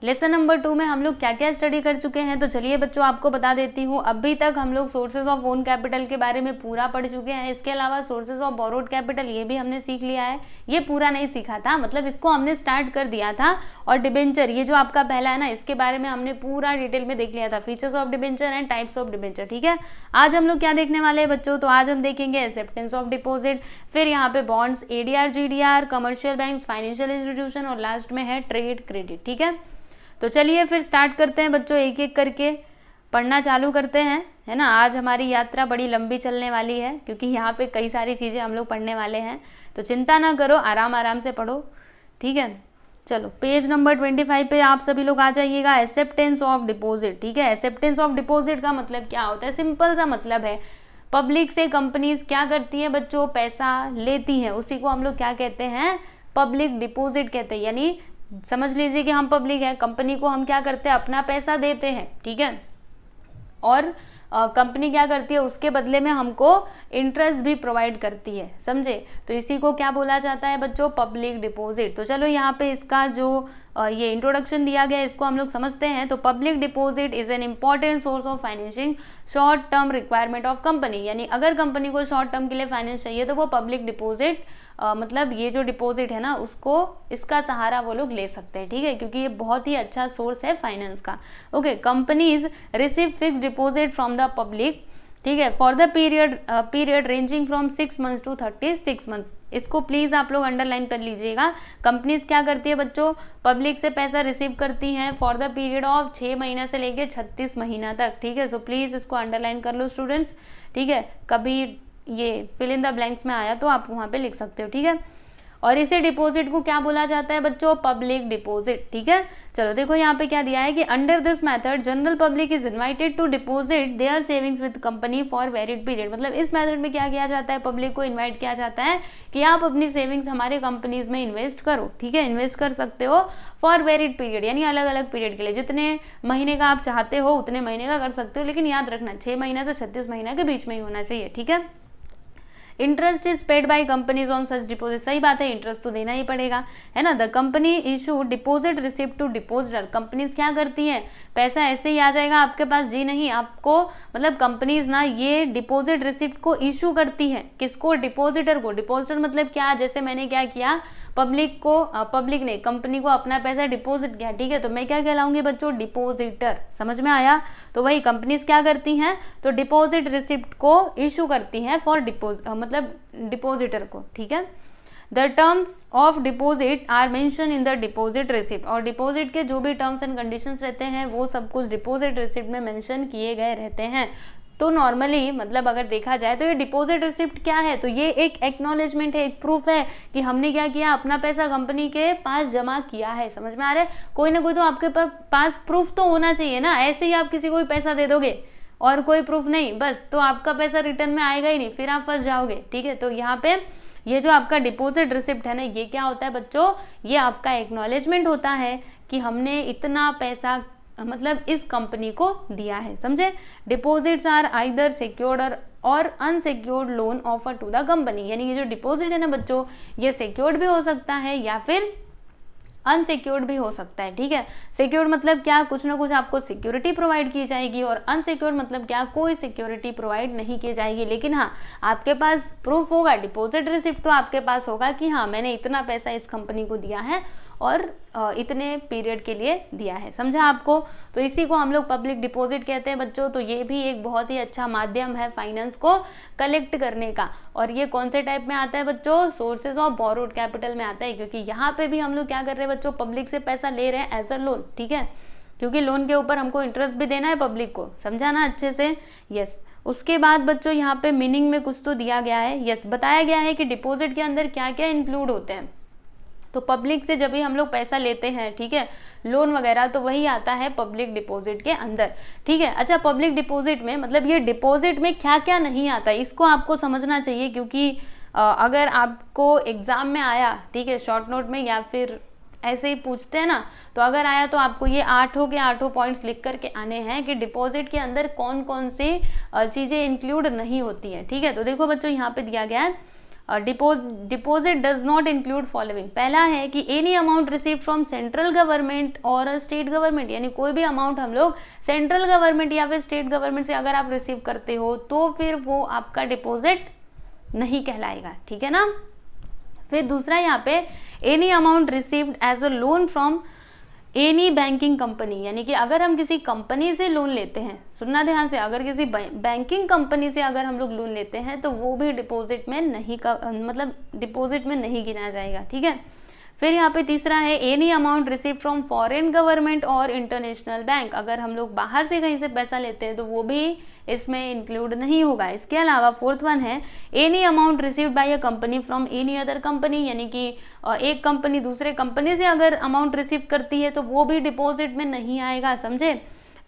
Lesson number 2 में हम लोग क्या क्या स्टडी कर चुके हैं, तो चलिए बच्चों आपको बता देती हूँ। अभी तक हम लोग सोर्सेज ऑफ ओन कैपिटल के बारे में पूरा पढ़ चुके हैं। इसके अलावा सोर्सेज ऑफ बोरोड कैपिटल ये भी हमने सीख लिया है। ये पूरा नहीं सीखा था, मतलब इसको हमने स्टार्ट कर दिया था। और डिबेंचर ये जो आपका पहला है ना, इसके बारे में हमने पूरा डिटेल में देख लिया था, features of debenture and types of debenture. ठीक है, आज हम लोग क्या देखने वाले हैं बच्चों, तो आज हम देखेंगे एक्सेप्टेंस ऑफ डिपॉजिट, फिर यहाँ पे bonds, ADR, GDR, commercial bank, financial institution और लास्ट में है ट्रेड क्रेडिट। ठीक है, तो चलिए फिर स्टार्ट करते हैं बच्चों, एक एक करके पढ़ना चालू करते हैं, है ना। आज हमारी यात्रा बड़ी लंबी चलने वाली है क्योंकि यहाँ पे कई सारी चीज़ें हम लोग पढ़ने वाले हैं, तो चिंता ना करो, आराम आराम से पढ़ो। ठीक है, चलो पेज नंबर 25 पे आप सभी लोग आ जाइएगा। Acceptance of deposit. ठीक है, एक्सेप्टेंस ऑफ डिपॉजिट का मतलब क्या होता है, सिंपल सा मतलब है पब्लिक से कंपनीज क्या करती हैं बच्चों, पैसा लेती हैं, उसी को हम लोग क्या कहते हैं, पब्लिक डिपॉजिट कहते हैं। यानी समझ लीजिए कि हम पब्लिक है, कंपनी को हम क्या करते हैं, अपना पैसा देते हैं। ठीक है, और कंपनी क्या करती है, उसके बदले में हमको इंटरेस्ट भी प्रोवाइड करती है, समझे। तो इसी को क्या बोला जाता है बच्चों, पब्लिक डिपॉजिट। तो चलो यहाँ पे इसका जो ये इंट्रोडक्शन दिया गया है इसको हम लोग समझते हैं। तो public deposit is an important source of financing short term requirement of company. यानी अगर कंपनी को शॉर्ट टर्म के लिए फाइनेंस चाहिए तो वो पब्लिक डिपॉजिट मतलब ये जो डिपॉजिट है ना, उसको इसका सहारा वो लोग ले सकते हैं। ठीक है, क्योंकि ये बहुत ही अच्छा सोर्स है फाइनेंस का। Okay, companies receive fix deposit from the public. ठीक है, for the period ranging from 6 months to 36 months. इसको प्लीज आप लोग अंडरलाइन कर लीजिएगा। कंपनीज क्या करती है बच्चों, पब्लिक से पैसा रिसीव करती हैं फॉर द पीरियड ऑफ 6 महीना से लेके 36 महीना तक। ठीक है, सो प्लीज इसको अंडरलाइन कर लो स्टूडेंट्स। ठीक है, कभी ये फिल इन द ब्लैंक्स में आया तो आप वहाँ पे लिख सकते हो। ठीक है, और इसे डिपॉजिट को क्या बोला जाता है बच्चों, पब्लिक डिपॉजिट। ठीक है, चलो देखो यहाँ पे क्या दिया है कि under this method general public is invited to deposit their savings with company for valid period. मतलब इस मेथड में क्या किया जाता है, पब्लिक को इन्वाइट किया जाता है कि आप अपनी सेविंग्स हमारे कंपनीज में इन्वेस्ट करो। ठीक है, इन्वेस्ट कर सकते हो फॉर वैलिड पीरियड, यानी अलग अलग पीरियड के लिए, जितने महीने का आप चाहते हो उतने महीने का कर सकते हो, लेकिन याद रखना 6 महीना से 36 महीना के बीच में ही होना चाहिए। ठीक है, interest is paid by companies on such deposit. सही बात है, इंटरेस्ट तो देना ही पड़ेगा, है ना। The company issue deposit receipt to depositor. Companies क्या करती हैं, पैसा ऐसे ही आ जाएगा आपके पास, जी नहीं, आपको मतलब कंपनीज ना ये डिपॉजिट रिसिप्ट को इशू करती है। किसको, डिपॉजिटर को। डिपॉजिटर मतलब क्या, जैसे मैंने क्या किया, पब्लिक को पब्लिक ने कंपनी को अपना पैसा डिपॉजिट किया। ठीक है, तो मैं क्या कहलाऊंगी बच्चों, डिपॉजिटर। समझ में आया। तो वही कंपनीज क्या करती हैं, तो डिपॉजिट रिसिप्ट को इशू करती हैं फॉर मतलब डिपॉजिटर को। ठीक है, the terms of deposit are mention in the deposit receipt. और डिपॉजिट के जो भी टर्म्स एंड कंडीशंस रहते हैं वो सब कुछ डिपॉजिट रिसिप्ट में मेंशन किए गए रहते हैं। तो नॉर्मली मतलब अगर देखा जाए तो ये डिपॉजिट रिसिप्ट क्या है, तो ये एक एक्नॉलेजमेंट है, एक प्रूफ है कि हमने क्या किया, अपना पैसा कंपनी के पास जमा किया है। समझ में आ रहा है, कोई ना कोई तो आपके पास प्रूफ तो होना चाहिए ना। ऐसे ही आप किसी को भी पैसा दे दोगे और कोई प्रूफ नहीं, बस तो आपका पैसा रिटर्न में आएगा ही नहीं, फिर आप फंस जाओगे। ठीक है, तो यहाँ पे ये जो आपका डिपॉजिट रिसिप्ट है ना, ये क्या होता है बच्चों, ये आपका एक्नॉलेजमेंट होता है कि हमने इतना पैसा मतलब इस कंपनी को दिया है। समझे, डिपॉजिट्स आर आइदर सिक्योर्ड और unsecured loan offer to the company. यानी ये जो डिपॉजिट है ना बच्चों, ये सिक्योर्ड भी हो सकता है या फिर अनसिक्योर्ड भी हो सकता है। ठीक है, सिक्योर्ड मतलब क्या, कुछ ना कुछ आपको सिक्योरिटी प्रोवाइड की जाएगी, और अनसिक्योर्ड मतलब क्या, कोई सिक्योरिटी प्रोवाइड नहीं की जाएगी, लेकिन हाँ आपके पास प्रूफ होगा, डिपॉजिट रिसिप्ट तो आपके पास होगा कि हाँ मैंने इतना पैसा इस कंपनी को दिया है और इतने पीरियड के लिए दिया है। समझा आपको। तो इसी को हम लोग पब्लिक डिपॉजिट कहते हैं बच्चों। तो ये भी एक बहुत ही अच्छा माध्यम है फाइनेंस को कलेक्ट करने का। और ये कौन से टाइप में आता है बच्चों, सोर्सेज ऑफ बोरोड कैपिटल में आता है, क्योंकि यहाँ पे भी हम लोग क्या कर रहे हैं बच्चों, पब्लिक से पैसा ले रहे हैं एज अ लोन। ठीक है, क्योंकि लोन के ऊपर हमको इंटरेस्ट भी देना है पब्लिक को। समझा ना अच्छे से। यस, उसके बाद बच्चों यहाँ पे मीनिंग में कुछ तो दिया गया है। यस, बताया गया है कि डिपॉजिट के अंदर क्या क्या इंक्लूड होते हैं। तो पब्लिक से जब भी हम लोग पैसा लेते हैं, ठीक है, लोन वगैरह, तो वही आता है पब्लिक डिपॉजिट के अंदर। ठीक है, अच्छा पब्लिक डिपॉजिट में मतलब ये डिपॉजिट में क्या क्या नहीं आता है, इसको आपको समझना चाहिए, क्योंकि अगर आपको एग्जाम में आया, ठीक है, शॉर्ट नोट में या फिर ऐसे ही पूछते हैं ना, तो अगर आया तो आपको ये 8 पॉइंट्स लिख करके आने हैं कि डिपॉजिट के अंदर कौन कौन सी चीज़ें इंक्लूड नहीं होती है। ठीक है, तो देखो बच्चों यहाँ पे दिया गया है deposit does not include following. पहला है कि any amount receive from central government और स्टेट गवर्नमेंट, यानी कोई भी अमाउंट हम लोग सेंट्रल गवर्नमेंट या फिर स्टेट गवर्नमेंट से अगर आप रिसीव करते हो तो फिर वो आपका डिपॉजिट नहीं कहलाएगा, ठीक है ना। फिर दूसरा यहाँ पे any amount received as a loan from any banking company, यानी कि अगर हम किसी कंपनी से लोन लेते हैं, सुनना ध्यान से, अगर किसी बैंकिंग कंपनी से अगर हम लोग लोन लेते हैं तो वो भी डिपॉजिट में नहीं मतलब डिपॉजिट में नहीं गिना जाएगा, ठीक है। फिर यहाँ पे तीसरा है any amount receive from foreign government और इंटरनेशनल बैंक, अगर हम लोग बाहर से कहीं से पैसा लेते हैं तो वो भी इसमें इंक्लूड नहीं होगा। इसके अलावा फोर्थ वन है any amount received by a company from any other company, यानी कि एक कंपनी दूसरे कंपनी से अगर अमाउंट रिसीव करती है तो वो भी डिपॉजिट में नहीं आएगा, समझे।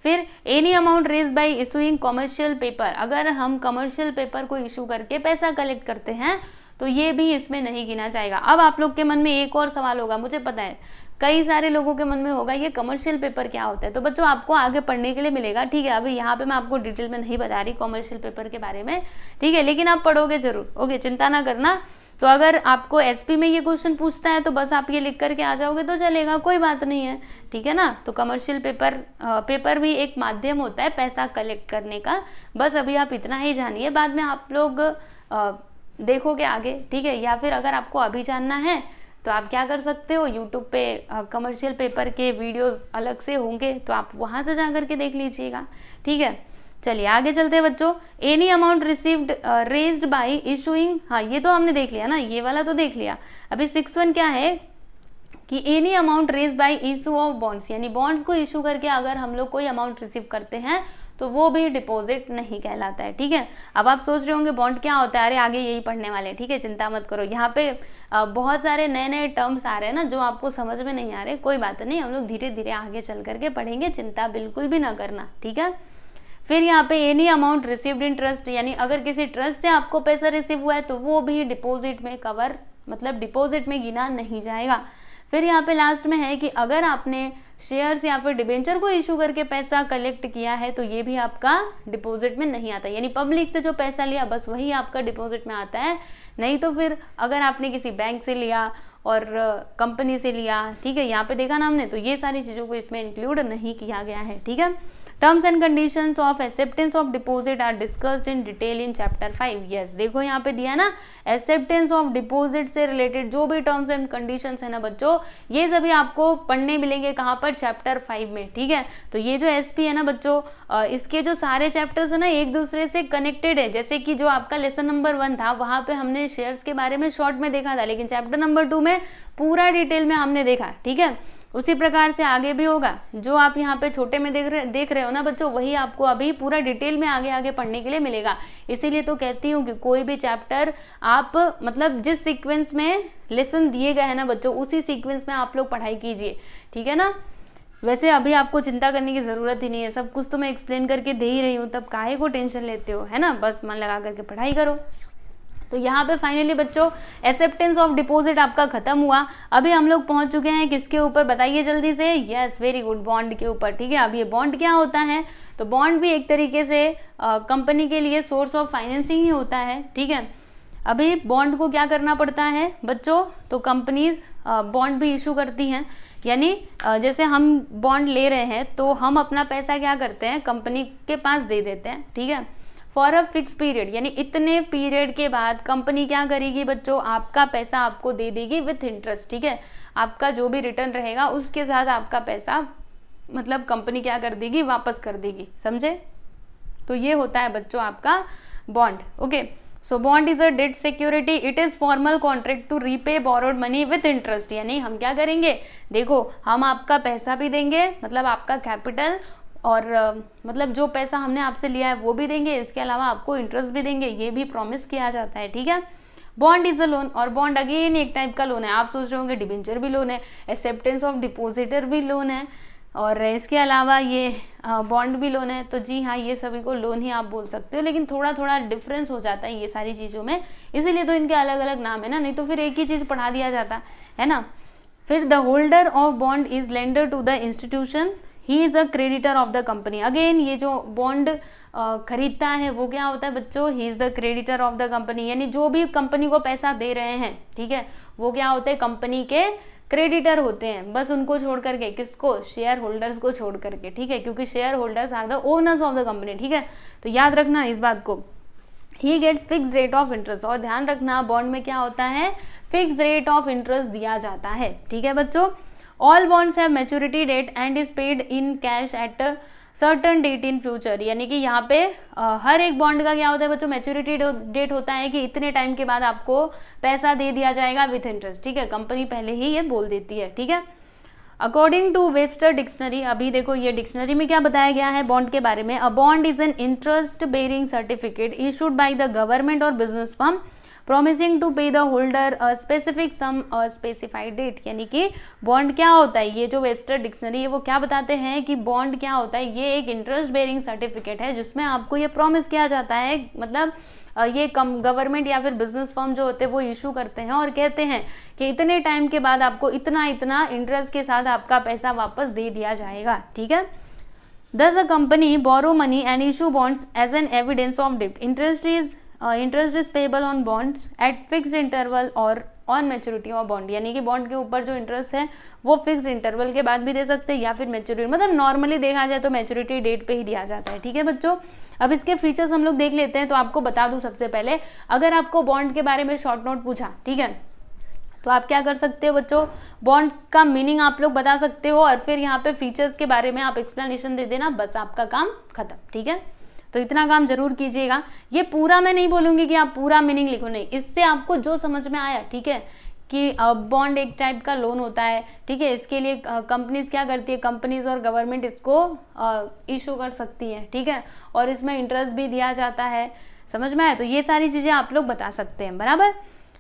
फिर any amount raise by issuing commercial paper, अगर हम कमर्शियल पेपर को इशू करके पैसा कलेक्ट करते हैं तो ये भी इसमें नहीं गिना जाएगा। अब आप लोग के मन में एक और सवाल होगा, मुझे पता है कई सारे लोगों के मन में होगा ये कमर्शियल पेपर क्या होता है। तो बच्चों आपको आगे पढ़ने के लिए मिलेगा, ठीक है। अभी यहाँ पे मैं आपको डिटेल में नहीं बता रही कमर्शियल पेपर के बारे में, ठीक है, लेकिन आप पढ़ोगे जरूर, ओके, चिंता ना करना। तो अगर आपको एसपी में ये क्वेश्चन पूछता है तो बस आप ये लिख करके आ जाओगे तो चलेगा, कोई बात नहीं है, ठीक है ना। तो कमर्शियल पेपर भी एक माध्यम होता है पैसा कलेक्ट करने का, बस अभी आप इतना ही जानिए, बाद में आप लोग देखोगे आगे, ठीक है। या फिर अगर आपको अभी जानना है तो आप क्या कर सकते हो, यूट्यूब पे कमर्शियल पेपर के वीडियोस अलग से होंगे तो आप वहां से जा करके देख लीजिएगा, ठीक है। चलिए आगे चलते हैं बच्चों। Any amount received raised bye issuing, हाँ ये तो हमने देख लिया ना, ये वाला तो देख लिया। अभी 6(1) क्या है कि any amount raise by issue of bonds, यानी बॉन्ड्स को इशू करके अगर हम लोग कोई अमाउंट रिसीव करते हैं तो वो भी डिपॉजिट नहीं कहलाता है, ठीक है। अब आप सोच रहे होंगे बॉन्ड क्या होता है, अरे आगे यही पढ़ने वाले, ठीक है, चिंता मत करो। यहाँ पे बहुत सारे नए नए टर्म्स आ रहे हैं ना जो आपको समझ में नहीं आ रहे, कोई बात नहीं, हम लोग धीरे धीरे आगे चल करके पढ़ेंगे, चिंता बिल्कुल भी ना करना, ठीक है। फिर यहाँ पे any amount received in trust, यानी अगर किसी ट्रस्ट से आपको पैसा रिसीव हुआ है तो वो भी डिपॉजिट में कवर, मतलब डिपॉजिट में गिना नहीं जाएगा। फिर यहाँ पे लास्ट में है कि अगर आपने शेयर्स या फिर डिबेंचर को इशू करके पैसा कलेक्ट किया है तो ये भी आपका डिपॉजिट में नहीं आता, यानी पब्लिक से जो पैसा लिया बस वही आपका डिपॉजिट में आता है। नहीं तो फिर अगर आपने किसी बैंक से लिया और कंपनी से लिया, ठीक है, यहाँ पे देखा ना हमने, तो ये सारी चीज़ों को इसमें इंक्लूड नहीं किया गया है, ठीक है। Terms and conditions of acceptance of deposit are discussed in detail in chapter 5। Yes, देखो यहाँ पे दिया ना, एक्सेप्टेंस ऑफ डिपॉजिट से रिलेटेड जो भी टर्म्स एंड कंडीशंस है ना बच्चों, ये सभी आपको पढ़ने मिलेंगे कहाँ पर, चैप्टर 5 में, ठीक है। तो ये जो एसपी है ना बच्चों, इसके जो सारे चैप्टर्स है ना एक दूसरे से कनेक्टेड है। जैसे कि जो आपका लेसन नंबर 1 था वहाँ पे हमने शेयर्स के बारे में शॉर्ट में देखा था, लेकिन चैप्टर नंबर 2 में पूरा डिटेल में हमने देखा, ठीक है। उसी प्रकार से आगे भी होगा, जो आप यहाँ पे छोटे में देख रहे हो ना बच्चों, वही आपको अभी पूरा डिटेल में आगे आगे पढ़ने के लिए मिलेगा। इसीलिए तो कहती हूँ कि कोई भी चैप्टर आप मतलब जिस सीक्वेंस में लेसन दिए गए हैं ना बच्चों, उसी सीक्वेंस में आप लोग पढ़ाई कीजिए, ठीक है ना। वैसे अभी आपको चिंता करने की ज़रूरत ही नहीं है, सब कुछ तो मैं एक्सप्लेन करके दे ही रही हूँ, तब काहे को टेंशन लेते हो, है ना। बस मन लगा करके पढ़ाई करो। तो यहाँ पे फाइनली बच्चों एक्सेप्टेंस ऑफ डिपॉजिट आपका खत्म हुआ। अभी हम लोग पहुँच चुके हैं किसके ऊपर, बताइए जल्दी से। यस, वेरी गुड, बॉन्ड के ऊपर, ठीक है। अब ये बॉन्ड क्या होता है, तो बॉन्ड भी एक तरीके से कंपनी के लिए सोर्स ऑफ फाइनेंसिंग ही होता है, ठीक है। अभी बॉन्ड को क्या करना पड़ता है बच्चों, तो कंपनीज बॉन्ड भी इशू करती हैं, यानी जैसे हम बॉन्ड ले रहे हैं तो हम अपना पैसा क्या करते हैं, कंपनी के पास दे देते हैं, ठीक है, फॉर अ फिक्स पीरियड, यानी इतने पीरियड के बाद कंपनी क्या करेगी बच्चों, आपका पैसा आपको दे देगी विथ इंटरेस्ट, ठीक है। आपका जो भी रिटर्न रहेगा उसके साथ आपका पैसा मतलब कंपनी क्या कर देगी, वापस कर देगी, समझे। तो ये होता है बच्चों आपका bond, okay. So bond is a debt security, it is formal contract to repay borrowed money with interest, यानी हम क्या करेंगे, देखो हम आपका पैसा भी देंगे, मतलब आपका कैपिटल, और मतलब जो पैसा हमने आपसे लिया है वो भी देंगे, इसके अलावा आपको इंटरेस्ट भी देंगे, ये भी प्रॉमिस किया जाता है, ठीक है। बॉन्ड इज अ लोन, और बॉन्ड अगेन एक टाइप का लोन है। आप सोच रहे होंगे डिबेंचर भी लोन है, एक्सेप्टेंस ऑफ डिपोजिटर भी लोन है, और इसके अलावा ये बॉन्ड भी लोन है। तो जी हाँ, ये सभी को लोन ही आप बोल सकते हो, लेकिन थोड़ा थोड़ा डिफरेंस हो जाता है ये सारी चीज़ों में, इसीलिए तो इनके अलग अलग नाम है ना, नहीं तो फिर एक ही चीज़ पढ़ा दिया जाता है ना। फिर the holder of bond is lender to the institution, he is a creditor of the company. Again ये जो बॉन्ड खरीदता है वो क्या होता है बच्चों, he is the creditor of the company, यानी जो भी कंपनी को पैसा दे रहे हैं, ठीक है, वो क्या होते हैं, कंपनी के क्रेडिटर होते हैं, बस उनको छोड़ करके, किसको, शेयर होल्डर्स को छोड़ करके, ठीक है, क्योंकि share holders are the owners of the company, ठीक है, तो याद रखना इस बात को। He gets fix rate of interest, और ध्यान रखना बॉन्ड में क्या होता है, फिक्स रेट ऑफ इंटरेस्ट दिया जाता है, ठीक है बच्चों। All bonds have maturity date and is paid in cash at certain date in future, यानी कि यहाँ पे हर एक बॉन्ड का क्या होता है बच्चों, मैच्योरिटी डेट होता है कि इतने टाइम के बाद आपको पैसा दे दिया जाएगा विथ इंटरेस्ट, ठीक है, कंपनी पहले ही ये बोल देती है, ठीक है। अकॉर्डिंग टू वेबस्टर डिक्शनरी, अभी देखो ये डिक्शनरी में क्या बताया गया है बॉन्ड के बारे में, a bond is an interest bearing certificate issued by the government और business firm promising to pay the holder a specific sum और स्पेसिफाइड डेट, यानी कि बॉन्ड क्या होता है, ये जो वेबस्टर डिक्शनरी है वो क्या बताते हैं कि बॉन्ड क्या होता है, ये एक इंटरेस्ट बेरिंग सर्टिफिकेट है जिसमें आपको ये प्रॉमिस किया जाता है, मतलब ये गवर्नमेंट या फिर बिजनेस फर्म जो होते हैं वो इशू करते हैं और कहते हैं कि इतने टाइम के बाद आपको इतना इतना इंटरेस्ट के साथ आपका पैसा वापस दे दिया जाएगा, ठीक है। Thus a company borrow money and issue bonds as an evidence of debt. Interest is payable on bonds at fixed interval or on maturity of bond, यानी कि बॉन्ड के ऊपर जो इंटरेस्ट है वो फिक्स इंटरवल के बाद भी दे सकते हैं या फिर मैच्योरिटी, मतलब नॉर्मली देखा जाए तो मैच्योरिटी डेट पे ही दिया जाता है, ठीक है बच्चों। अब इसके फीचर्स हम लोग देख लेते हैं, तो आपको बता दूं सबसे पहले, अगर आपको बॉन्ड के बारे में शॉर्ट नोट पूछा, ठीक है, तो आप क्या कर सकते हो बच्चों, बॉन्ड का मीनिंग आप लोग बता सकते हो और फिर यहाँ पे फीचर्स के बारे में आप एक्सप्लेनेशन दे देना, बस आपका काम खत्म, ठीक है। तो इतना काम जरूर कीजिएगा, ये पूरा मैं नहीं बोलूंगी कि आप पूरा मीनिंग लिखो, नहीं, इससे आपको जो समझ में आया, ठीक है, कि बॉन्ड एक टाइप का लोन होता है, ठीक है, इसके लिए कंपनीज क्या करती है, कंपनीज और गवर्नमेंट इसको इशू कर सकती है, ठीक है, और इसमें इंटरेस्ट भी दिया जाता है, समझ में आया, तो ये सारी चीजें आप लोग बता सकते हैं, बराबर।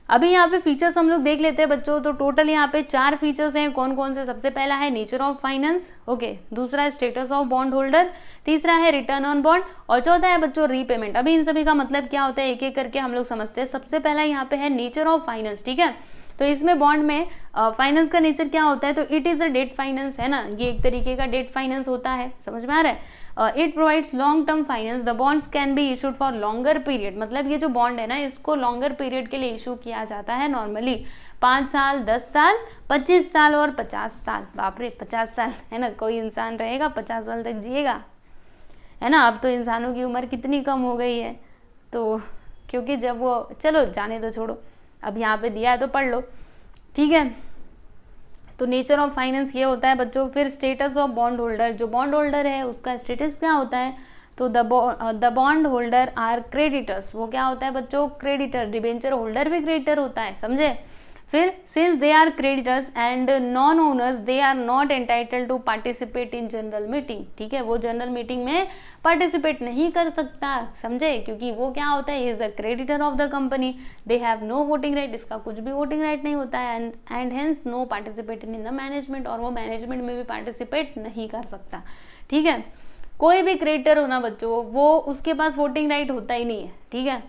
अभी यहाँ पे फीचर्स हम लोग देख लेते हैं बच्चों, तो टोटल यहाँ पे 4 फीचर्स हैं, कौन कौन से, सबसे पहला है नेचर ऑफ फाइनेंस, ओके, दूसरा है स्टेटस ऑफ बॉन्ड होल्डर, तीसरा है रिटर्न ऑन बॉन्ड, और चौथा है बच्चों रीपेमेंट। अभी इन सभी का मतलब क्या होता है एक एक करके हम लोग समझते हैं। सबसे पहला यहाँ पे है नेचर ऑफ फाइनेंस, ठीक है, तो इसमें बॉन्ड में फाइनेंस का नेचर क्या होता है, तो it is a debt finance, है ना, ये एक तरीके का डेट फाइनेंस होता है, समझ में आ रहा है। It provides long term finance, the bonds can be issued for longer period, मतलब ये जो बॉन्ड है ना इसको लॉन्गर पीरियड के लिए इशू किया जाता है, नॉर्मली 5 साल, 10 साल, 25 साल और 50 साल, बाप रे 50 साल, है ना, कोई इंसान रहेगा 50 साल तक जिएगा, है ना। अब तो इंसानों की उम्र कितनी कम हो गई है, तो क्योंकि जब वो, चलो जाने तो छोड़ो, अब यहाँ पे दिया है तो पढ़ लो, ठीक है। तो नेचर ऑफ फाइनेंस ये होता है बच्चों। फिर स्टेटस ऑफ बॉन्ड होल्डर, जो बॉन्ड होल्डर है उसका स्टेटस क्या होता है, तो the bond holder are creditors, वो क्या होता है बच्चों, क्रेडिटर, डिबेंचर होल्डर भी क्रेडिटर होता है, समझे। फिर since they are creditors and non owners they are not entitled to participate in general meeting, ठीक है, वो जनरल मीटिंग में पार्टिसिपेट नहीं कर सकता, समझे, क्योंकि वो क्या होता है, is the creditor of the company, they have no voting right, इसका कुछ भी वोटिंग राइट नहीं होता है, and hence no participate in the management, और वो मैनेजमेंट में भी पार्टिसिपेट नहीं कर सकता, ठीक है। कोई भी क्रेडिटर होना बच्चों, वो उसके पास वोटिंग राइट होता ही नहीं है, ठीक है।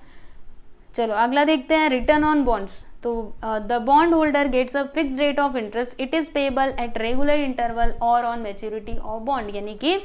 चलो अगला देखते हैं, रिटर्न ऑन बॉन्ड्स। तो the bond holder gets a fixed rate of interest, it is payable at regular interval और ऑन मैच्योरिटी ऑफ बॉन्ड, यानी कि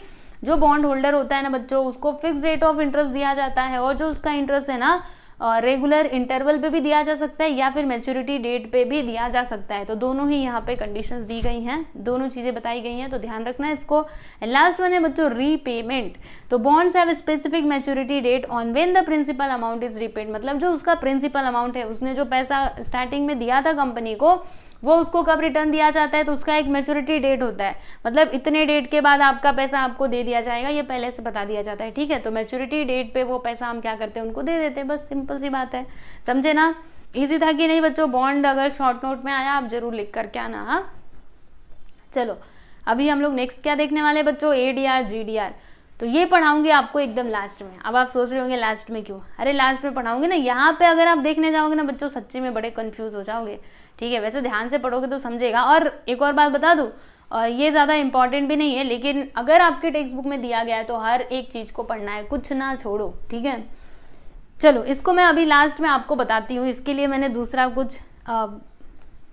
जो बॉन्ड होल्डर होता है ना बच्चों, उसको फिक्स रेट ऑफ इंटरेस्ट दिया जाता है, और जो उसका इंटरेस्ट है ना रेगुलर इंटरवल पे भी दिया जा सकता है या फिर मैच्योरिटी डेट पे भी दिया जा सकता है। तो दोनों ही यहाँ पे कंडीशंस दी गई हैं, दोनों चीजें बताई गई हैं, तो ध्यान रखना है इसको। लास्ट वन है बच्चों रीपेमेंट। तो bonds have specific maturity date on when the principal amount is repaid, मतलब जो उसका प्रिंसिपल अमाउंट है, उसने जो पैसा स्टार्टिंग में दिया था कंपनी को, वो उसको कब रिटर्न दिया जाता है, तो उसका एक मैच्योरिटी डेट होता है, मतलब इतने डेट के बाद आपका पैसा आपको दे दिया जाएगा, ये पहले से बता दिया जाता है, ठीक है। तो मैच्योरिटी डेट पे वो पैसा हम क्या करते हैं, उनको दे देते हैं, बस सिंपल सी बात है, समझे ना। इजी था कि नहीं बच्चों। बॉन्ड अगर शॉर्ट नोट में आया आप जरूर लिख करके आना, हाँ। चलो अभी हम लोग नेक्स्ट क्या देखने वाले हैं बच्चों, ADR GDR। तो ये पढ़ाऊंगी आपको एकदम लास्ट में। अब आप सोच रहे होंगे लास्ट में क्यों, अरे लास्ट में पढ़ाऊंगी ना, यहाँ पे अगर आप देखने जाओगे ना बच्चों सच्ची में बड़े कंफ्यूज हो जाओगे, ठीक है। वैसे ध्यान से पढ़ोगे तो समझेगा। और एक और बात बता दूं, ये ज़्यादा इंपॉर्टेंट भी नहीं है, लेकिन अगर आपके टेक्स्ट बुक में दिया गया है तो हर एक चीज़ को पढ़ना है, कुछ ना छोड़ो, ठीक है। चलो इसको मैं अभी लास्ट में आपको बताती हूँ, इसके लिए मैंने दूसरा कुछ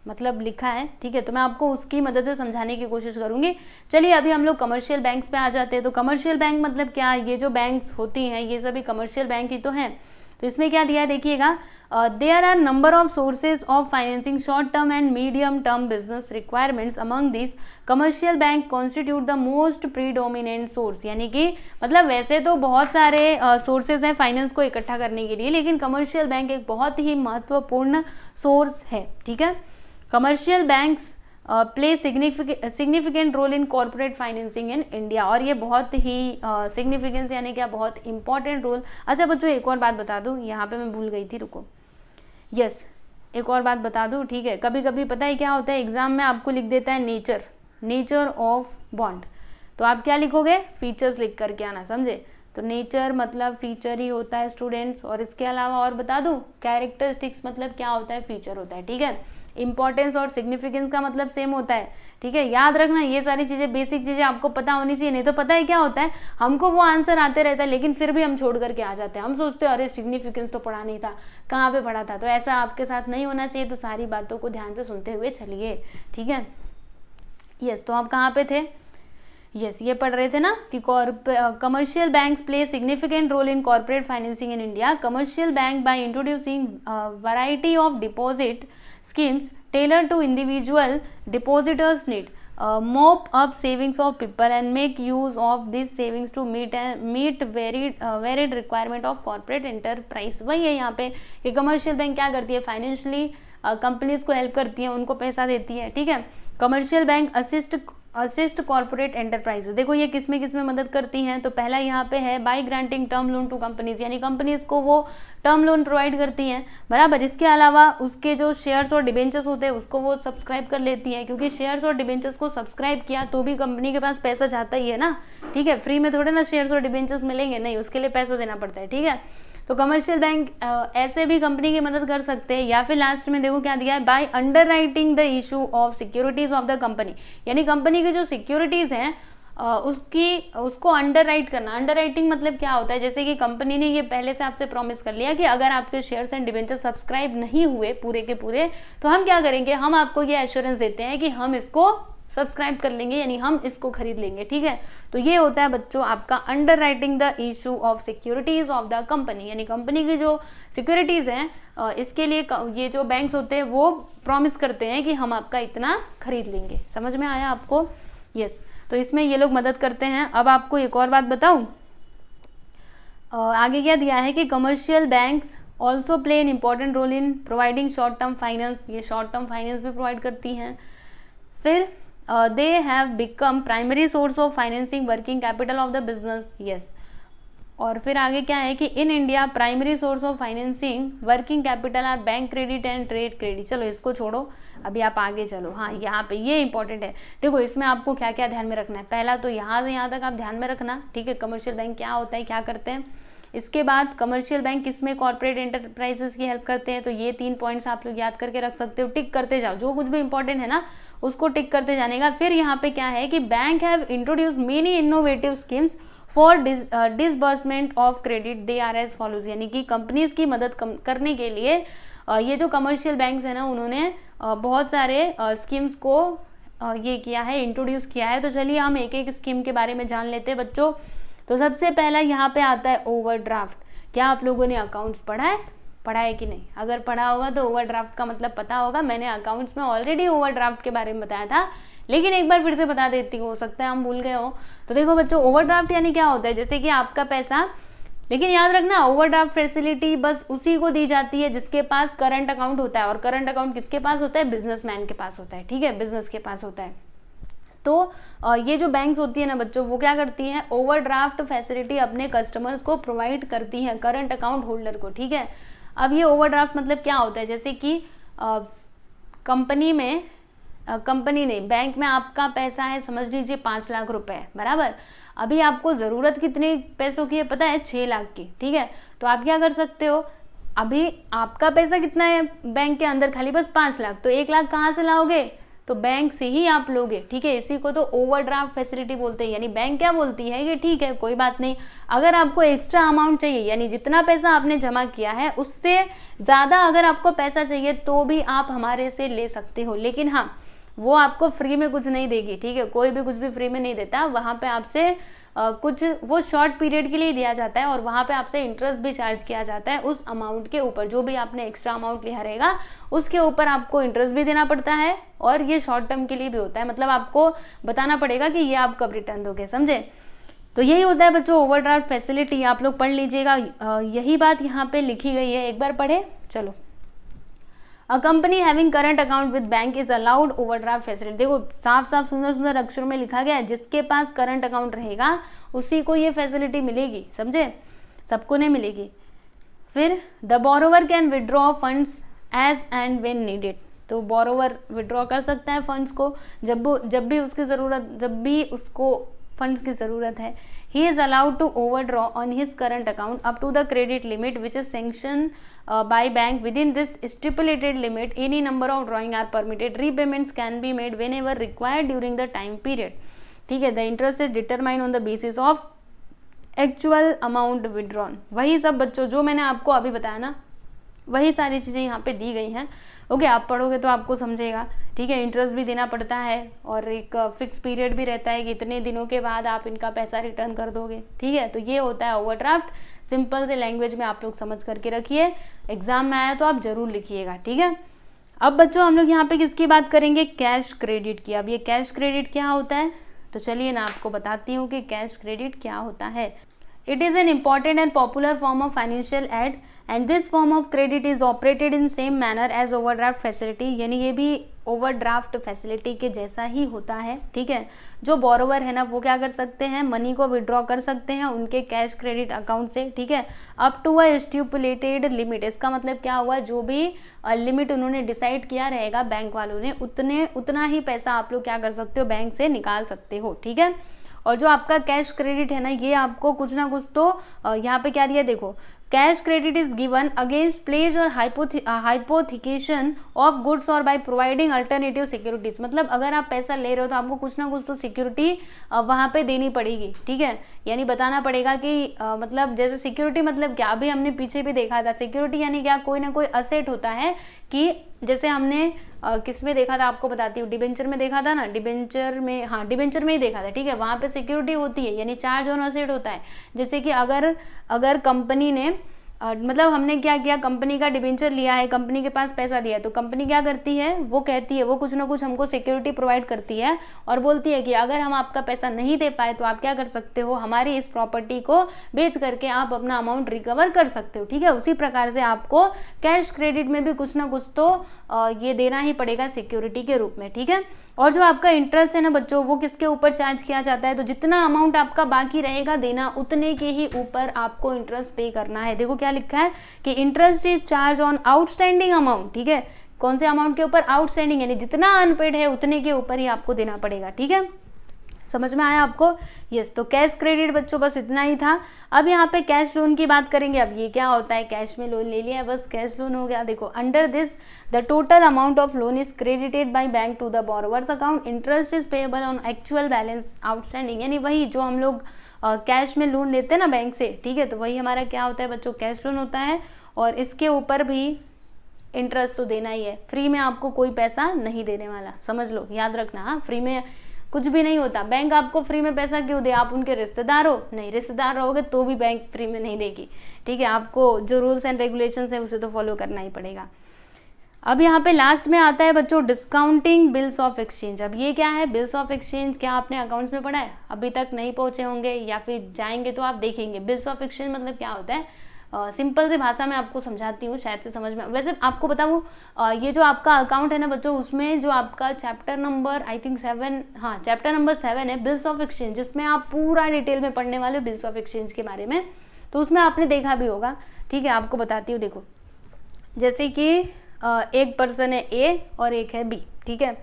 मतलब लिखा है, ठीक है। तो मैं आपको उसकी मदद से समझाने की कोशिश करूंगी। चलिए अभी हम लोग कमर्शियल बैंक्स पे आ जाते हैं। तो कमर्शियल बैंक मतलब क्या, ये जो बैंक्स होती हैं ये सभी कमर्शियल बैंक ही तो हैं। तो इसमें क्या दिया है देखिएगा, there are number of sources of financing short term and medium term business requirements among this commercial bank constitute the most predominant source. यानी कि मतलब वैसे तो बहुत सारे सोर्सेज हैं फाइनेंस को इकट्ठा करने के लिए, लेकिन कमर्शियल बैंक एक बहुत ही महत्वपूर्ण सोर्स है, ठीक है। Commercial banks play significant role in corporate financing in India, और ये बहुत ही सिग्निफिकेंस यानी क्या, बहुत इंपॉर्टेंट रोल। अच्छा बच्चों एक और बात बता दूं, यहाँ पे मैं भूल गई थी, रुको, यस एक और बात बता दूं, ठीक है। कभी कभी पता है क्या होता है, एग्जाम में आपको लिख देता है नेचर ऑफ बॉन्ड, तो आप क्या लिखोगे, फीचर्स लिख करके आना, समझे। तो नेचर मतलब फीचर ही होता है स्टूडेंट्स, और इसके अलावा और बता दूं, कैरेक्टरिस्टिक्स मतलब क्या होता है, फीचर होता है, ठीक है। इंपॉर्टेंस और सिग्निफिकेंस का मतलब सेम होता है, ठीक है। याद रखना ये सारी चीजें, बेसिक चीजें आपको पता होनी चाहिए, नहीं तो पता है क्या होता है, हमको वो आंसर आते रहता है लेकिन फिर भी हम छोड़ करके आ जाते हैं। हम सोचते हैं अरे सिग्निफिकेंस तो पढ़ा नहीं था, कहाँ पे पढ़ा था। तो ऐसा आपके साथ नहीं होना चाहिए, तो सारी बातों को ध्यान से सुनते हुए चलिए, ठीक है। यस, तो आप कहाँ पे थे, यस ये पढ़ रहे थे ना कि commercial banks play significant role in corporate financing in India. Commercial bank by introducing variety of deposit schemes tailored to individual depositors' need, mop up savings of people and make use of these savings to meet varied requirement of corporate enterprise। वही है यहाँ पे कि commercial bank क्या करती है, financially companies को help करती है, उनको पैसा देती है, ठीक है। Commercial bank assist corporate enterprise, देखो ये किसमें किसमें मदद करती हैं। तो पहला यहाँ पे है by granting term loan to companies, यानी कंपनीज को वो टर्म लोन प्रोवाइड करती हैं, बराबर। इसके अलावा उसके जो शेयर्स और डिबेंचर्स होते हैं उसको वो सब्सक्राइब कर लेती हैं, क्योंकि शेयर्स और डिबेंचर्स को सब्सक्राइब किया तो भी कंपनी के पास पैसा जाता ही है ना, ठीक है। फ्री में थोड़े ना शेयर्स और डिबेंचर्स मिलेंगे, नहीं, उसके लिए पैसा देना पड़ता है, ठीक है। तो कमर्शियल बैंक ऐसे भी कंपनी की मदद कर सकते हैं। या फिर लास्ट में देखो क्या दिया है, by under writing the issue of securities of the company, यानी कंपनी की जो सिक्योरिटीज हैं उसको अंडर राइट करना। अंडर राइटिंग मतलब क्या होता है, जैसे कि कंपनी ने ये पहले से आपसे प्रॉमिस कर लिया कि अगर आपके शेयर्स एंड डिबेंचर सब्सक्राइब नहीं हुए पूरे के पूरे, तो हम क्या करेंगे, हम आपको ये एश्योरेंस देते हैं कि हम इसको सब्सक्राइब कर लेंगे, यानी हम इसको खरीद लेंगे, ठीक है। तो ये होता है बच्चों आपका under writing the issue of securities of the company, यानी कंपनी की जो सिक्योरिटीज हैं इसके लिए ये जो बैंक्स होते हैं वो प्रॉमिस करते हैं कि हम आपका इतना खरीद लेंगे। समझ में आया आपको, यस। तो इसमें ये लोग मदद करते हैं। अब आपको एक और बात बताऊं, आगे क्या दिया है कि commercial banks also play an important role in providing short term finance, ये शॉर्ट टर्म फाइनेंस भी प्रोवाइड करती हैं। फिर they have become primary source of financing working capital of the business, yes. और फिर आगे क्या है कि in India primary source of financing working capital are bank credit and trade credit. चलो इसको छोड़ो, अभी आप आगे चलो। हाँ यहाँ पे ये इंपॉर्टेंट है, देखो इसमें आपको क्या क्या ध्यान में रखना है। पहला तो यहाँ से यहाँ तक आप ध्यान में रखना, ठीक है, कमर्शियल बैंक क्या होता है, क्या करते हैं। इसके बाद कमर्शियल बैंक किसमें कॉर्पोरेट एंटरप्राइजेस की हेल्प करते हैं, तो ये 3 पॉइंट्स आप लोग याद करके रख सकते हो, टिक करते जाओ, जो कुछ भी इंपॉर्टेंट है ना उसको टिक करते जाने का। फिर यहाँ पे क्या है कि bank have introduce many innovative schemes for disbursement of credit, they are as follows, यानी कि कंपनीज की मदद करने के लिए ये जो कमर्शियल बैंक्स है ना उन्होंने बहुत सारे स्कीम्स को ये किया है, इंट्रोड्यूस किया है। तो चलिए हम एक एक स्कीम के बारे में जान लेते हैं बच्चों। तो सबसे पहला यहाँ पे आता है ओवरड्राफ्ट। क्या आप लोगों ने अकाउंट्स पढ़ा है कि नहीं? अगर पढ़ा होगा तो ओवरड्राफ्ट का मतलब पता होगा। मैंने अकाउंट्स में ऑलरेडी ओवरड्राफ्ट के बारे में बताया था, लेकिन एक बार फिर से बता देती हूँ, हो सकता है हम भूल गए हो। तो देखो बच्चों, ओवरड्राफ्ट यानी क्या होता है, जैसे कि आपका पैसा, लेकिन याद रखना ओवरड्राफ्ट फैसिलिटी बस उसी को दी जाती है जिसके पास करंट अकाउंट होता है, और करंट अकाउंट किसके पास होता है, बिजनेसमैन के पास होता है, ठीक है, बिजनेस के पास होता है। तो ये जो बैंक्स होती है ना बच्चों, वो क्या करती हैं, ओवरड्राफ्ट फैसिलिटी अपने कस्टमर्स को प्रोवाइड करती हैं, करंट अकाउंट होल्डर को, ठीक है। अब ये ओवरड्राफ्ट मतलब क्या होता है, जैसे कि कंपनी नहीं, बैंक में आपका पैसा है, समझ लीजिए 5 लाख रुपए, बराबर। अभी आपको ज़रूरत कितने पैसों की है पता है, 6 लाख की, ठीक है। तो आप क्या कर सकते हो, अभी आपका पैसा कितना है बैंक के अंदर, खाली बस 5 लाख, तो 1 लाख कहाँ से लाओगे, तो बैंक से ही आप लोगे, ठीक है। इसी को तो ओवरड्राफ्ट फैसिलिटी बोलते हैं, यानी बैंक क्या बोलती है कि ठीक है कोई बात नहीं, अगर आपको एक्स्ट्रा अमाउंट चाहिए, यानी जितना पैसा आपने जमा किया है उससे ज़्यादा अगर आपको पैसा चाहिए तो भी आप हमारे से ले सकते हो, लेकिन हाँ वो आपको फ्री में कुछ नहीं देगी, ठीक है। कोई भी कुछ भी फ्री में नहीं देता, वहाँ पे आपसे कुछ वो शॉर्ट पीरियड के लिए दिया जाता है और वहाँ पे आपसे इंटरेस्ट भी चार्ज किया जाता है उस अमाउंट के ऊपर, जो भी आपने एक्स्ट्रा अमाउंट लिया रहेगा उसके ऊपर आपको इंटरेस्ट भी देना पड़ता है, और ये शॉर्ट टर्म के लिए भी होता है, मतलब आपको बताना पड़ेगा कि ये आप कब रिटर्न दोगे, समझे। तो यही होता है बच्चों ओवरड्राफ्ट फैसिलिटी, आप लोग पढ़ लीजिएगा, यही बात यहाँ पे लिखी गई है, एक बार पढ़े। चलो, a company having current account with bank is allowed overdraft facility. देखो साफ साफ सुंदर सुंदर अक्षरों में लिखा गया है, जिसके पास करंट अकाउंट रहेगा उसी को ये फैसिलिटी मिलेगी, समझे, सबको नहीं मिलेगी। फिर the borrower can withdraw funds as and when needed, तो बोरोवर विड्रॉ कर सकता है फंड्स को जब भी उसको फंड्स की ज़रूरत है। He is allowed to overdraw on his current account up to the credit limit which is sanction by bank. Within this stipulated limit any number of drawing are permitted. Repayments can be made whenever required during the time period. ठीक है, the interest is determined on the basis of actual amount withdrawn. वही सब बच्चों जो मैंने आपको अभी बताया ना, वही सारी चीज़ें यहाँ पे दी गई हैं। ओके, आप पढ़ोगे तो आपको समझेगा, ठीक है। इंटरेस्ट भी देना पड़ता है और एक फिक्स पीरियड भी रहता है कि इतने दिनों के बाद आप इनका पैसा रिटर्न कर दोगे, ठीक है। तो ये होता है ओवरड्राफ्ट, सिंपल से लैंग्वेज में आप लोग समझ करके रखिए, एग्जाम में आया तो आप जरूर लिखिएगा, ठीक है। अब बच्चों हम लोग यहाँ पे किसकी बात करेंगे, कैश क्रेडिट की। अब ये कैश क्रेडिट क्या होता है, तो चलिए ना आपको बताती हूँ कि कैश क्रेडिट क्या होता है। It is an important and popular form of financial aid and this form of credit is operated in same manner as overdraft facility, यानी ये भी ओवरड्राफ्ट फैसिलिटी के जैसा ही होता है, ठीक है। जो बोरोवर है ना वो क्या कर सकते हैं, मनी को विड्रॉ कर सकते हैं उनके कैश क्रेडिट अकाउंट से, ठीक है, up to a stipulated limit. इसका मतलब क्या हुआ, जो भी लिमिट उन्होंने डिसाइड किया रहेगा बैंक वालों ने, उतना ही पैसा आप लोग क्या कर सकते हो, बैंक से निकाल सकते हो, ठीक है। और जो आपका कैश क्रेडिट है ना, ये आपको कुछ ना कुछ तो यहाँ पे क्या दिया, देखो, cash credit is given against pledge और हाइपोथिकेशन ऑफ गुड्स और बाय प्रोवाइडिंग अल्टरनेटिव सिक्योरिटीज। मतलब अगर आप पैसा ले रहे हो तो आपको कुछ ना कुछ तो सिक्योरिटी वहाँ पे देनी पड़ेगी, ठीक है। यानी बताना पड़ेगा कि मतलब जैसे सिक्योरिटी मतलब क्या, अभी हमने पीछे भी देखा था, सिक्योरिटी यानी क्या, कोई ना कोई असेट होता है कि जैसे हमने किस में देखा था आपको बताती हूँ, डिबेंचर में देखा था ना, डिबेंचर में, हाँ डिबेंचर में ही देखा था, ठीक है। वहाँ पे सिक्योरिटी होती है, यानी चार्ज ऑन असेट होता है। जैसे कि अगर कंपनी ने मतलब हमने क्या किया, कंपनी का डिबेंचर लिया है, कंपनी के पास पैसा दिया है, तो कंपनी क्या करती है, वो कहती है, वो कुछ ना कुछ हमको सिक्योरिटी प्रोवाइड करती है और बोलती है कि अगर हम आपका पैसा नहीं दे पाए तो आप क्या कर सकते हो, हमारी इस प्रॉपर्टी को बेच करके आप अपना अमाउंट रिकवर कर सकते हो, ठीक है। उसी प्रकार से आपको कैश क्रेडिट में भी कुछ ना कुछ तो ये देना ही पड़ेगा सिक्योरिटी के रूप में, ठीक है। और जो आपका इंटरेस्ट है ना बच्चों, वो किसके ऊपर चार्ज किया जाता है, तो जितना अमाउंट आपका बाकी रहेगा देना, उतने के ही ऊपर आपको इंटरेस्ट पे करना है। देखो क्या लिखा है कि interest is charge on outstanding amount, ठीक है। कौन से अमाउंट के ऊपर, आउटस्टैंडिंग, यानी जितना अनपेड है उतने के ऊपर ही आपको देना पड़ेगा, ठीक है। समझ में आया आपको, यस। तो कैश क्रेडिट बच्चों बस इतना ही था। अब यहाँ पे कैश लोन की बात करेंगे। अब ये क्या होता है, कैश में लोन ले लिया है, बस कैश लोन हो गया। देखो, under this the total amount of loan is credited by bank to the borrower's account, interest is payable on actual balance outstanding, यानी वही जो हम लोग कैश में लोन लेते हैं ना बैंक से, ठीक है, तो वही हमारा क्या होता है बच्चों, कैश लोन होता है। और इसके ऊपर भी इंटरेस्ट तो देना ही है, फ्री में आपको कोई पैसा नहीं देने वाला, समझ लो, याद रखना। हाँ, फ्री में कुछ भी नहीं होता, बैंक आपको फ्री में पैसा क्यों दे, आप उनके रिश्तेदार हो, नहीं रिश्तेदार रहोगे तो भी बैंक फ्री में नहीं देगी, ठीक है। आपको जो रूल्स एंड रेगुलेशंस है उसे तो फॉलो करना ही पड़ेगा। अब यहाँ पे लास्ट में आता है बच्चों डिस्काउंटिंग बिल्स ऑफ एक्सचेंज। अब ये क्या है, बिल्स ऑफ एक्सचेंज, क्या आपने अकाउंट्स में पढ़ा है, अभी तक नहीं पहुंचे होंगे या फिर जाएंगे तो आप देखेंगे। बिल्स ऑफ एक्सचेंज मतलब क्या होता है, सिंपल सी भाषा में आपको समझाती हूँ, शायद से समझ में। वैसे आपको बताऊँ, ये जो आपका अकाउंट है ना बच्चों, उसमें जो आपका चैप्टर नंबर आई थिंक 7, हाँ चैप्टर नंबर 7 है बिल्स ऑफ एक्सचेंज, जिसमें आप पूरा डिटेल में पढ़ने वाले हो बिल्स ऑफ एक्सचेंज के बारे में। तो उसमें आपने देखा भी होगा, ठीक है। आपको बताती हूँ, देखो जैसे कि एक पर्सन है ए और एक है बी, ठीक है।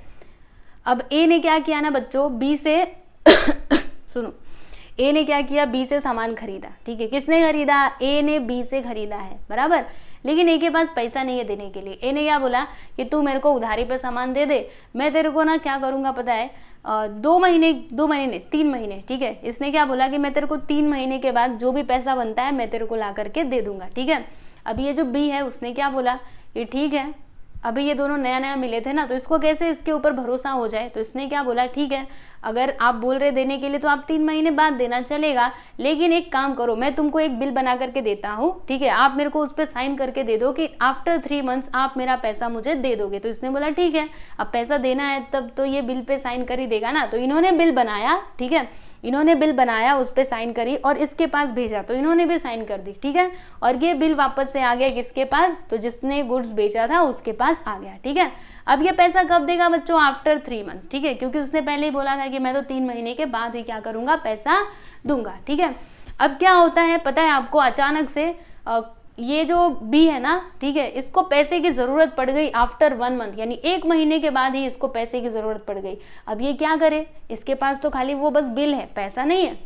अब ए ने क्या किया ना बच्चों, बी से सुनो, ए ने क्या किया, बी से सामान खरीदा, ठीक है। किसने खरीदा, ए ने बी से खरीदा है, बराबर। लेकिन ए के पास पैसा नहीं है देने के लिए। ए ने क्या बोला कि तू मेरे को उधारी पे सामान दे दे, मैं तेरे को ना क्या करूँगा पता है 2 महीने 3 महीने, ठीक है। इसने क्या बोला कि मैं तेरे को 3 महीने के बाद जो भी पैसा बनता है मैं तेरे को ला करके दे दूंगा, ठीक है। अब ये जो बी है उसने क्या बोला कि ठीक है, अभी ये दोनों नया नया मिले थे ना, तो इसको कैसे इसके ऊपर भरोसा हो जाए, तो इसने क्या बोला ठीक है, अगर आप बोल रहे देने के लिए तो आप 3 महीने बाद देना चलेगा, लेकिन एक काम करो, मैं तुमको एक बिल बना करके देता हूँ, ठीक है, आप मेरे को उस पर साइन करके दे दो कि आफ्टर 3 मंथ्स आप मेरा पैसा मुझे दे दोगे। तो इसने बोला ठीक है, अब पैसा देना है तब तो ये बिल पे साइन कर ही देगा ना। तो इन्होंने बिल बनाया, ठीक है, इन्होंने बिल बनाया, उस पर साइन करी और इसके पास भेजा, तो इन्होंने भी साइन कर दी, ठीक है। और ये बिल वापस से आ गया किसके पास, तो जिसने गुड्स बेचा था उसके पास आ गया, ठीक है। अब ये पैसा कब देगा बच्चों, आफ्टर 3 मंथ्स, ठीक है, क्योंकि उसने पहले ही बोला था कि मैं तो 3 महीने के बाद ही क्या करूंगा, पैसा दूंगा, ठीक है। अब क्या होता है पता है आपको, अचानक से ये जो बी है ना, ठीक है, इसको पैसे की ज़रूरत पड़ गई आफ्टर 1 मंथ, यानी 1 महीने के बाद ही इसको पैसे की ज़रूरत पड़ गई। अब ये क्या करे, इसके पास तो खाली वो बस बिल है, पैसा नहीं है,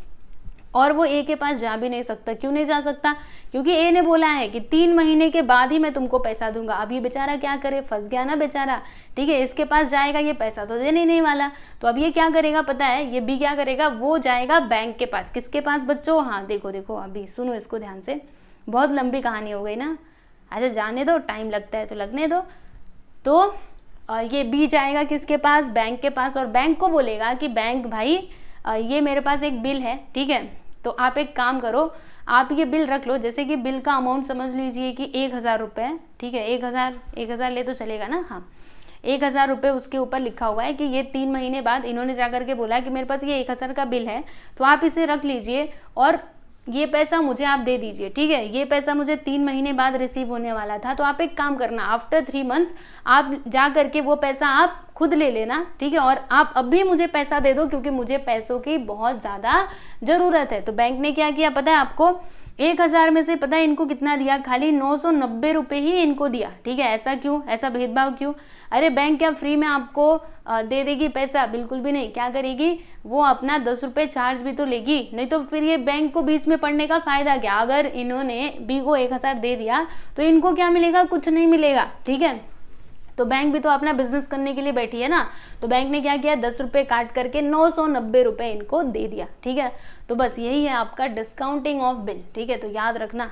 और वो ए के पास जा भी नहीं सकता। क्यों नहीं जा सकता, क्योंकि ए ने बोला है कि 3 महीने के बाद ही मैं तुमको पैसा दूंगा। अब ये बेचारा क्या करे, फंस गया ना बेचारा, ठीक है, इसके पास जाएगा, ये पैसा तो देने नहीं वाला। तो अब ये क्या करेगा पता है, ये बी क्या करेगा, वो जाएगा बैंक के पास। किसके पास बच्चों, हाँ देखो देखो, अभी सुनो इसको ध्यान से, बहुत लंबी कहानी हो गई ना, अच्छा जाने दो, टाइम लगता है तो लगने दो। तो ये बी जाएगा किसके पास, बैंक के पास, और बैंक को बोलेगा कि बैंक भाई ये मेरे पास एक बिल है, ठीक है, तो आप एक काम करो, आप ये बिल रख लो, जैसे कि बिल का अमाउंट समझ लीजिए कि 1000 रुपये, ठीक है, 1000 ले तो चलेगा ना, हाँ 1000 रुपये उसके ऊपर लिखा हुआ है कि ये 3 महीने बाद इन्होंने जा करके बोला कि मेरे पास ये 1000 का बिल है, तो आप इसे रख लीजिए और ये पैसा मुझे आप दे दीजिए, ठीक है। ये पैसा मुझे 3 महीने बाद रिसीव होने वाला था, तो आप एक काम करना, आफ्टर 3 मंथ्स आप जा करके वो पैसा आप खुद ले लेना, ठीक है, और आप अब भी मुझे पैसा दे दो क्योंकि मुझे पैसों की बहुत ज़्यादा ज़रूरत है। तो बैंक ने क्या किया पता है आपको, 1000 में से पता है इनको कितना दिया, खाली 990 रुपये ही इनको दिया, ठीक है। ऐसा क्यों, ऐसा भेदभाव क्यों, अरे बैंक क्या फ्री में आपको दे देगी पैसा, बिल्कुल भी नहीं। क्या करेगी, वो अपना 10 रुपये चार्ज भी तो लेगी, नहीं तो फिर ये बैंक को बीच में पड़ने का फायदा क्या। अगर इन्होंने बी को 1000 दे दिया तो इनको क्या मिलेगा, कुछ नहीं मिलेगा, ठीक है। तो बैंक भी तो अपना बिजनेस करने के लिए बैठी है ना, तो बैंक ने क्या किया, 10 रुपये काट करके 990 रुपये इनको दे दिया, ठीक है। तो बस यही है आपका डिस्काउंटिंग ऑफ बिल, ठीक है, तो याद रखना।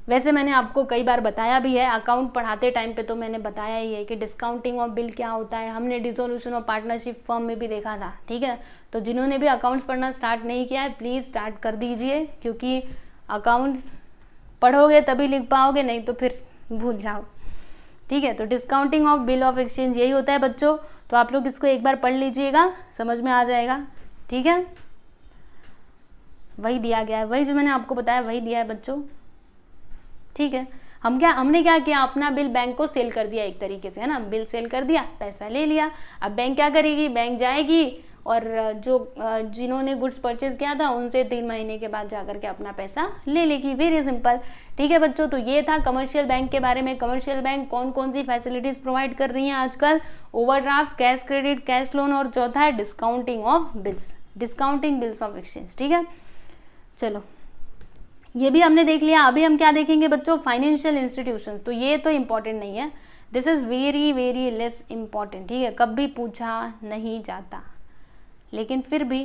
वैसे मैंने आपको कई बार बताया भी है, अकाउंट पढ़ाते टाइम पे तो मैंने बताया ही है कि डिस्काउंटिंग ऑफ बिल क्या होता है। हमने डिसोल्यूशन ऑफ पार्टनरशिप फर्म में भी देखा था, ठीक है। तो जिन्होंने भी अकाउंट्स पढ़ना स्टार्ट नहीं किया है प्लीज़ स्टार्ट कर दीजिए, क्योंकि अकाउंट्स पढ़ोगे तभी लिख पाओगे, नहीं तो फिर भूल जाओ, ठीक है। तो discounting of bill of exchange यही होता है बच्चों। तो आप लोग इसको एक बार पढ़ लीजिएगा, समझ में आ जाएगा, ठीक है। वही दिया गया है, वही जो मैंने आपको बताया वही दिया है बच्चों, ठीक है। हमने क्या किया, अपना बिल बैंक को सेल कर दिया एक तरीके से, है ना, बिल सेल कर दिया, पैसा ले लिया। अब बैंक क्या करेगी, बैंक जाएगी और जिन्होंने गुड्स परचेज किया था उनसे 3 महीने के बाद जाकर के अपना पैसा ले लेगी, वेरी सिंपल, ठीक है बच्चों। तो ये था कमर्शियल बैंक के बारे में। कमर्शियल बैंक कौन कौन सी फैसिलिटीज प्रोवाइड कर रही हैं आजकल, overdraft, cash credit, cash loan, और चौथा है discounting of bills, discounting bills of exchange, ठीक है। चलो ये भी हमने देख लिया। अभी हम क्या देखेंगे बच्चों, फाइनेंशियल इंस्टीट्यूशंस। तो ये तो इम्पॉर्टेंट नहीं है, this is very very less important, ठीक है, कभी पूछा नहीं जाता, लेकिन फिर भी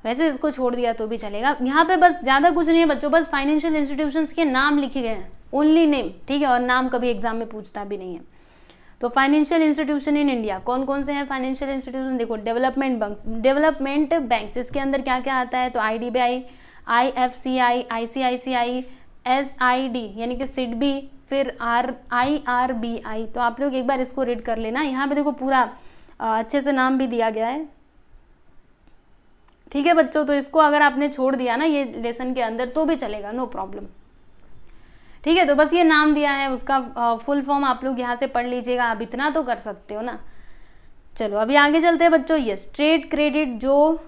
वैसे इसको छोड़ दिया तो भी चलेगा। यहाँ पे बस ज़्यादा कुछ नहीं है बच्चों, बस फाइनेंशियल इंस्टीट्यूशंस के नाम लिखे गए हैं, ओनली नेम, ठीक है, और नाम कभी एग्जाम में पूछता भी नहीं है। तो फाइनेंशियल इंस्टीट्यूशन इन इंडिया कौन कौन से हैं फाइनेंशियल इंस्टीट्यूशन, देखो डेवलपमेंट बैंक्स, इसके अंदर क्या क्या आता है, तो IDBI, IFCI, ICICI, SID यानी कि SIDBI, फिर IRBI। तो आप लोग एक बार इसको रीड कर लेना, यहाँ पे देखो पूरा अच्छे से नाम भी दिया गया है, ठीक है बच्चों। तो इसको अगर आपने छोड़ दिया ना ये लेसन के अंदर तो भी चलेगा, नो प्रॉब्लम, ठीक है। तो बस ये नाम दिया है, उसका फुल फॉर्म आप लोग यहाँ से पढ़ लीजिएगा, आप इतना तो कर सकते हो ना। चलो अभी आगे चलते हैं बच्चों। यस, ट्रेड क्रेडिट जो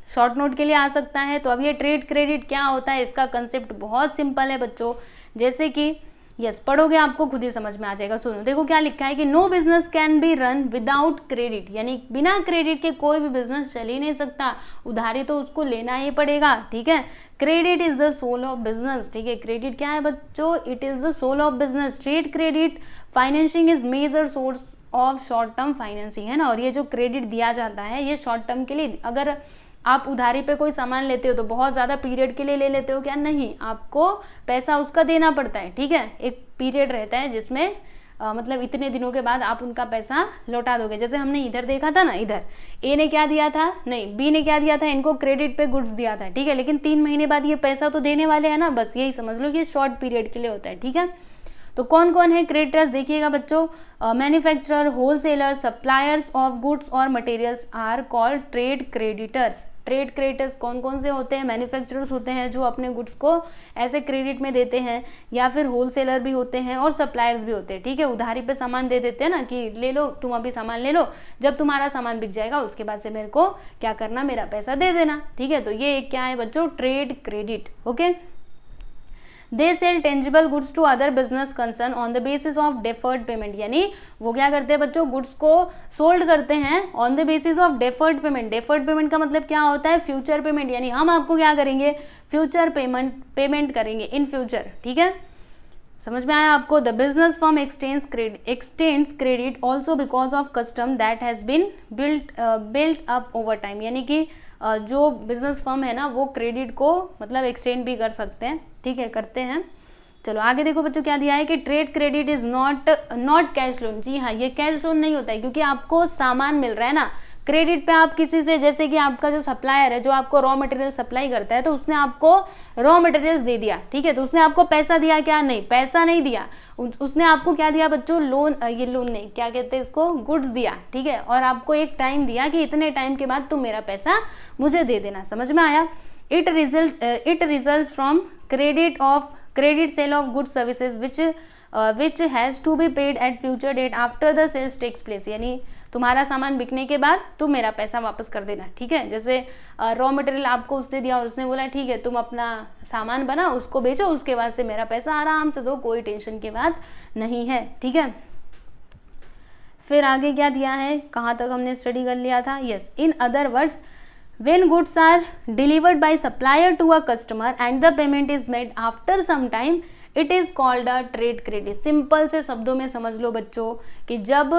शॉर्ट नोट के लिए आ सकता है। तो अब ये ट्रेड क्रेडिट क्या होता है, इसका कंसेप्ट बहुत सिंपल है बच्चों। जैसे कि यस पढ़ोगे आपको खुद ही समझ में आ जाएगा। सुनो देखो क्या लिखा है कि no business can be run without credit, यानी बिना क्रेडिट के कोई भी बिजनेस चल ही नहीं सकता, उधारी तो उसको लेना ही पड़ेगा। ठीक है, credit is the soul of business. ठीक है, क्रेडिट क्या है बच्चों, it is the soul of business. Trade credit financing is major source of short term financing, है ना। और ये जो क्रेडिट दिया जाता है ये शॉर्ट टर्म के लिए, अगर आप उधारी पे कोई सामान लेते हो तो बहुत ज़्यादा पीरियड के लिए ले लेते हो क्या, नहीं, आपको पैसा उसका देना पड़ता है। ठीक है, एक पीरियड रहता है जिसमें मतलब इतने दिनों के बाद आप उनका पैसा लौटा दोगे। जैसे हमने इधर देखा था ना, इधर ए ने क्या दिया था, नहीं बी ने क्या दिया था, इनको क्रेडिट पे गुड्स दिया था। ठीक है, लेकिन 3 महीने बाद ये पैसा तो देने वाले हैं ना, बस यही समझ लो कि शॉर्ट पीरियड के लिए होता है। ठीक है, तो कौन कौन है क्रेडिटर्स देखिएगा बच्चों, manufacturer, wholesaler, suppliers of goods और materials are called trade creditors. Trade creditors कौन कौन से होते हैं, मैन्युफैक्चरर्स होते हैं जो अपने गुड्स को ऐसे क्रेडिट में देते हैं, या फिर होलसेलर भी होते हैं और सप्लायर्स भी होते हैं। ठीक है, उधारी पे सामान दे देते हैं ना कि ले लो तुम अभी सामान ले लो, जब तुम्हारा सामान बिक जाएगा उसके बाद से मेरे को क्या करना, मेरा पैसा दे देना। ठीक है, तो ये क्या है बच्चों, trade credit. Okay, they sell tangible goods to other business concern on the basis of deferred payment, यानी वो क्या करते हैं बच्चों, गुड्स को सोल्ड करते हैं on the basis of deferred payment. Deferred payment का मतलब क्या होता है, फ्यूचर पेमेंट, यानी हम आपको क्या करेंगे, फ्यूचर पेमेंट करेंगे इन फ्यूचर। ठीक है, समझ में आया आपको। The business firm extends credit also because of custom that has been built up over time, यानी कि जो बिजनेस फर्म है ना वो क्रेडिट को मतलब एक्सटेंड भी कर सकते हैं। ठीक है, करते हैं। चलो आगे देखो बच्चों क्या दिया है कि trade credit is not cash loan. जी हाँ, ये कैश लोन नहीं होता है, क्योंकि आपको सामान मिल रहा है ना। क्रेडिट पे आप किसी से, जैसे कि आपका जो सप्लायर है जो आपको रॉ मटेरियल सप्लाई करता है, तो उसने आपको रॉ मटेरियल्स दे दिया। ठीक है, तो उसने आपको पैसा दिया क्या, नहीं, पैसा नहीं दिया, उसने आपको क्या दिया बच्चों, लोन, ये लोन नहीं, क्या कहते हैं इसको, गुड्स दिया। ठीक है, और आपको एक टाइम दिया कि इतने टाइम के बाद तुम मेरा पैसा मुझे दे देना। समझ में आया। It result from credit sale of good services which has to be paid at future date after the sales takes place, यानी तुम्हारा सामान बिकने के बाद तुम मेरा पैसा वापस कर देना। ठीक है, जैसे रॉ मटेरियल आपको उसने दिया और उसने बोला ठीक है तुम अपना सामान बना उसको बेचो, उसके बाद से मेरा पैसा आराम से दो, कोई टेंशन की बात नहीं है। ठीक है, फिर आगे क्या दिया है, कहाँ तक हमने स्टडी कर लिया था। Yes, in other words when goods are delivered by supplier to a customer and the payment is made after some time, it is called a trade credit। Simple से शब्दों में समझ लो बच्चों कि जब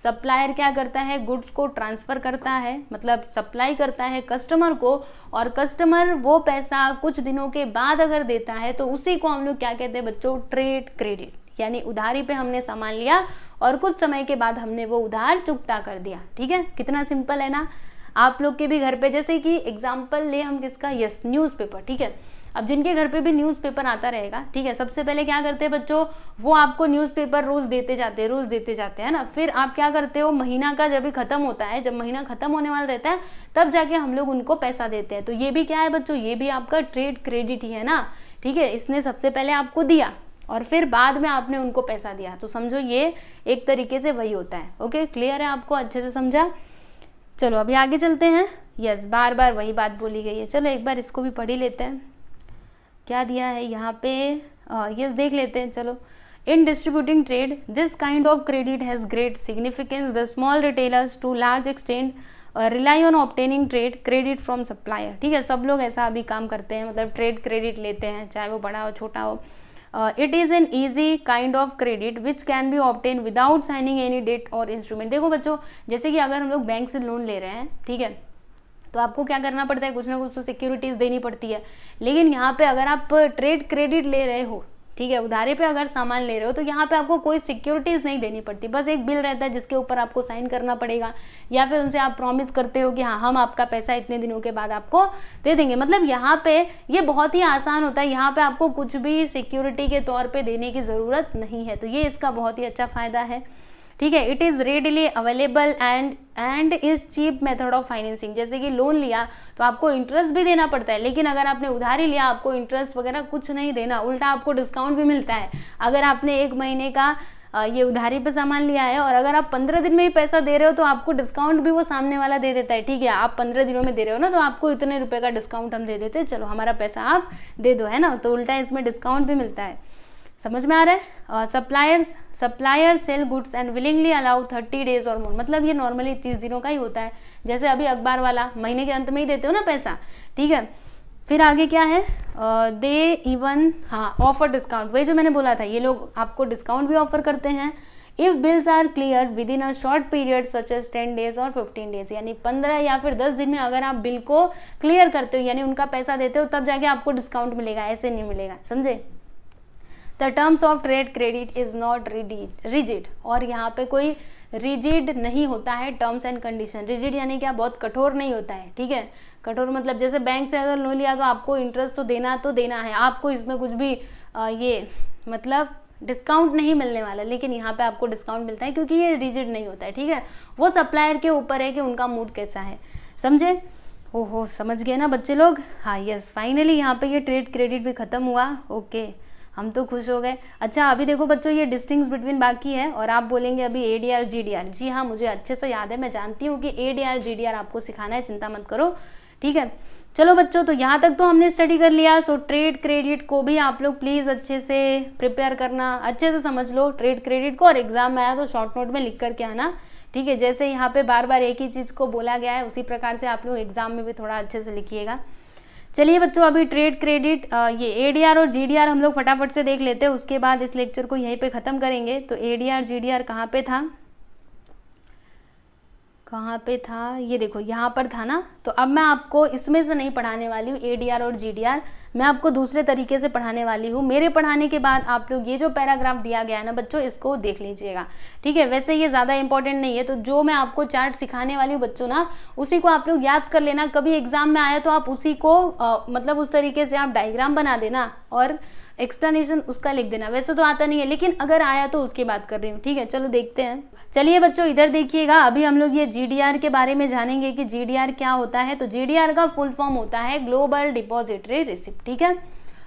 सप्लायर क्या करता है, गुड्स को ट्रांसफ़र करता है, मतलब सप्लाई करता है कस्टमर को, और कस्टमर वो पैसा कुछ दिनों के बाद अगर देता है तो उसी को हम लोग क्या कहते हैं बच्चों, ट्रेड क्रेडिट। यानी उधारी पे हमने सामान लिया और कुछ समय के बाद हमने वो उधार चुकता कर दिया। ठीक है, कितना सिंपल है ना। आप लोग के भी घर पे, जैसे कि एग्जाम्पल ले हम किसका, यस, न्यूज़पेपर। ठीक है, अब जिनके घर पे भी न्यूज़पेपर आता रहेगा, ठीक है, सबसे पहले क्या करते हैं बच्चों, वो आपको न्यूज़पेपर रोज देते जाते हैं ना। फिर आप क्या करते हो, महीना का जब भी खत्म होता है, जब महीना खत्म होने वाला रहता है तब जाके हम लोग उनको पैसा देते हैं। तो ये भी क्या है बच्चों, ये भी आपका ट्रेड क्रेडिट ही है ना। ठीक है, इसने सबसे पहले आपको दिया और फिर बाद में आपने उनको पैसा दिया, तो समझो ये एक तरीके से वही होता है। ओके, क्लियर है आपको, अच्छे से समझा। चलो अभी आगे चलते हैं। यस, बार बार वही बात बोली गई है। चलो एक बार इसको भी पढ़ ही लेते हैं, क्या दिया है यहाँ पे। यस, देख लेते हैं। चलो, in distributing trade this kind of credit has great significance. The small retailers to large extent rely on obtaining trade credit from supplier. ठीक है, सब लोग ऐसा अभी काम करते हैं, मतलब ट्रेड क्रेडिट लेते हैं, चाहे वो बड़ा हो छोटा हो। It is an easy kind of credit which can be obtain without signing any debt और इंस्ट्रूमेंट। देखो बच्चों, जैसे कि अगर हम लोग बैंक से लोन ले रहे हैं, ठीक है, तो आपको क्या करना पड़ता है, कुछ ना कुछ तो सिक्योरिटीज़ देनी पड़ती है। लेकिन यहाँ पे अगर आप ट्रेड क्रेडिट ले रहे हो, ठीक है, उधारे पे अगर सामान ले रहे हो, तो यहाँ पे आपको कोई सिक्योरिटीज़ नहीं देनी पड़ती, बस एक बिल रहता है जिसके ऊपर आपको साइन करना पड़ेगा, या फिर उनसे आप प्रॉमिस करते हो कि हाँ हम आपका पैसा इतने दिनों के बाद आपको दे देंगे। मतलब यहाँ पे ये बहुत ही आसान होता है, यहाँ पे आपको कुछ भी सिक्योरिटी के तौर पे देने की ज़रूरत नहीं है, तो ये इसका बहुत ही अच्छा फ़ायदा है। ठीक है, it is readily available and is cheap method of financing. जैसे कि लोन लिया तो आपको इंटरेस्ट भी देना पड़ता है, लेकिन अगर आपने उधारी लिया आपको इंटरेस्ट वगैरह कुछ नहीं देना, उल्टा आपको डिस्काउंट भी मिलता है। अगर आपने 1 महीने का ये उधारी पे सामान लिया है और अगर आप 15 दिन में ही पैसा दे रहे हो तो आपको डिस्काउंट भी वो सामने वाला दे देता है। ठीक है, आप 15 दिनों में दे रहे हो ना, तो आपको इतने रुपए का डिस्काउंट हम दे देते हैं, चलो हमारा पैसा आप दे दो, है ना, तो उल्टा इसमें डिस्काउंट भी मिलता है। समझ में आ रहा है। Supplier sell goods and willingly allow 30 days और मोर, मतलब ये नॉर्मली 30 दिनों का ही होता है, जैसे अभी अखबार वाला महीने के अंत में ही देते हो ना पैसा, ठीक है। फिर आगे क्या है, दे इवन, हाँ, ऑफर डिस्काउंट, वही जो मैंने बोला था, ये लोग आपको डिस्काउंट भी ऑफर करते हैं। If bills are clear within a short period such as 10 days और 15 डेज, यानी 15 या फिर 10 दिन में अगर आप बिल को क्लियर करते हो, यानी उनका पैसा देते हो, तब जाके आपको डिस्काउंट मिलेगा, ऐसे नहीं मिलेगा, समझे। The terms of trade credit is not rigid, और यहाँ पे कोई रिजिड नहीं होता है टर्म्स एंड कंडीशन। रिजिड यानी क्या, बहुत कठोर नहीं होता है, ठीक है। कठोर मतलब जैसे बैंक से अगर लोन लिया तो आपको इंटरेस्ट तो देना है, आपको इसमें कुछ भी ये मतलब डिस्काउंट नहीं मिलने वाला, लेकिन यहाँ पे आपको डिस्काउंट मिलता है क्योंकि ये रिजिड नहीं होता है, ठीक है। वो सप्लायर के ऊपर है कि उनका मूड कैसा है, समझे। ओहो, समझ गए ना बच्चे लोग। हाँ, यस, फाइनली यहाँ पे ये ट्रेड क्रेडिट भी खत्म हुआ। ओके, हम तो खुश हो गए। अच्छा, अभी देखो बच्चों, ये डिस्टिंग्स बिटवीन बाकी है, और आप बोलेंगे अभी ADR GDR। जी हाँ, मुझे अच्छे से याद है, मैं जानती हूँ कि ADR GDR आपको सिखाना है, चिंता मत करो, ठीक है। चलो बच्चों, तो यहाँ तक तो हमने स्टडी कर लिया। सो ट्रेड क्रेडिट को भी आप लोग प्लीज़ अच्छे से प्रिपेयर करना, अच्छे से समझ लो ट्रेड क्रेडिट को, और एग्जाम में आया तो शॉर्ट नोट में लिख करके आना, ठीक है। जैसे यहाँ पे बार बार एक ही चीज़ को बोला गया है, उसी प्रकार से आप लोग एग्जाम में भी थोड़ा अच्छे से लिखिएगा। चलिए बच्चों, अभी ट्रेड क्रेडिट, ये ADR और GDR हम लोग फटाफट से देख लेते हैं, उसके बाद इस लेक्चर को यहीं पे ख़त्म करेंगे। तो ADR GDR कहाँ पे था, ये देखो यहाँ पर था ना। तो अब मैं आपको इसमें से नहीं पढ़ाने वाली हूँ ADR और GDR, मैं आपको दूसरे तरीके से पढ़ाने वाली हूँ। मेरे पढ़ाने के बाद आप लोग ये जो पैराग्राफ दिया गया है ना बच्चों, इसको देख लीजिएगा, ठीक है। वैसे ये ज़्यादा इंपॉर्टेंट नहीं है, तो जो मैं आपको चार्ट सिखाने वाली हूँ बच्चों ना, उसी को आप लोग याद कर लेना। कभी एग्जाम में आया तो आप उसी को मतलब उस तरीके से आप डायग्राम बना देना और एक्सप्लेनेशन उसका लिख देना। वैसे तो आता नहीं है, लेकिन अगर आया तो उसकी बात कर रही हूँ, ठीक है। चलो देखते हैं। चलिए बच्चों, इधर देखिएगा, अभी हम लोग ये GDR के बारे में जानेंगे कि GDR क्या होता है। तो GDR का फुल फॉर्म होता है ग्लोबल डिपॉजिटरी रिसिप्ट, ठीक है।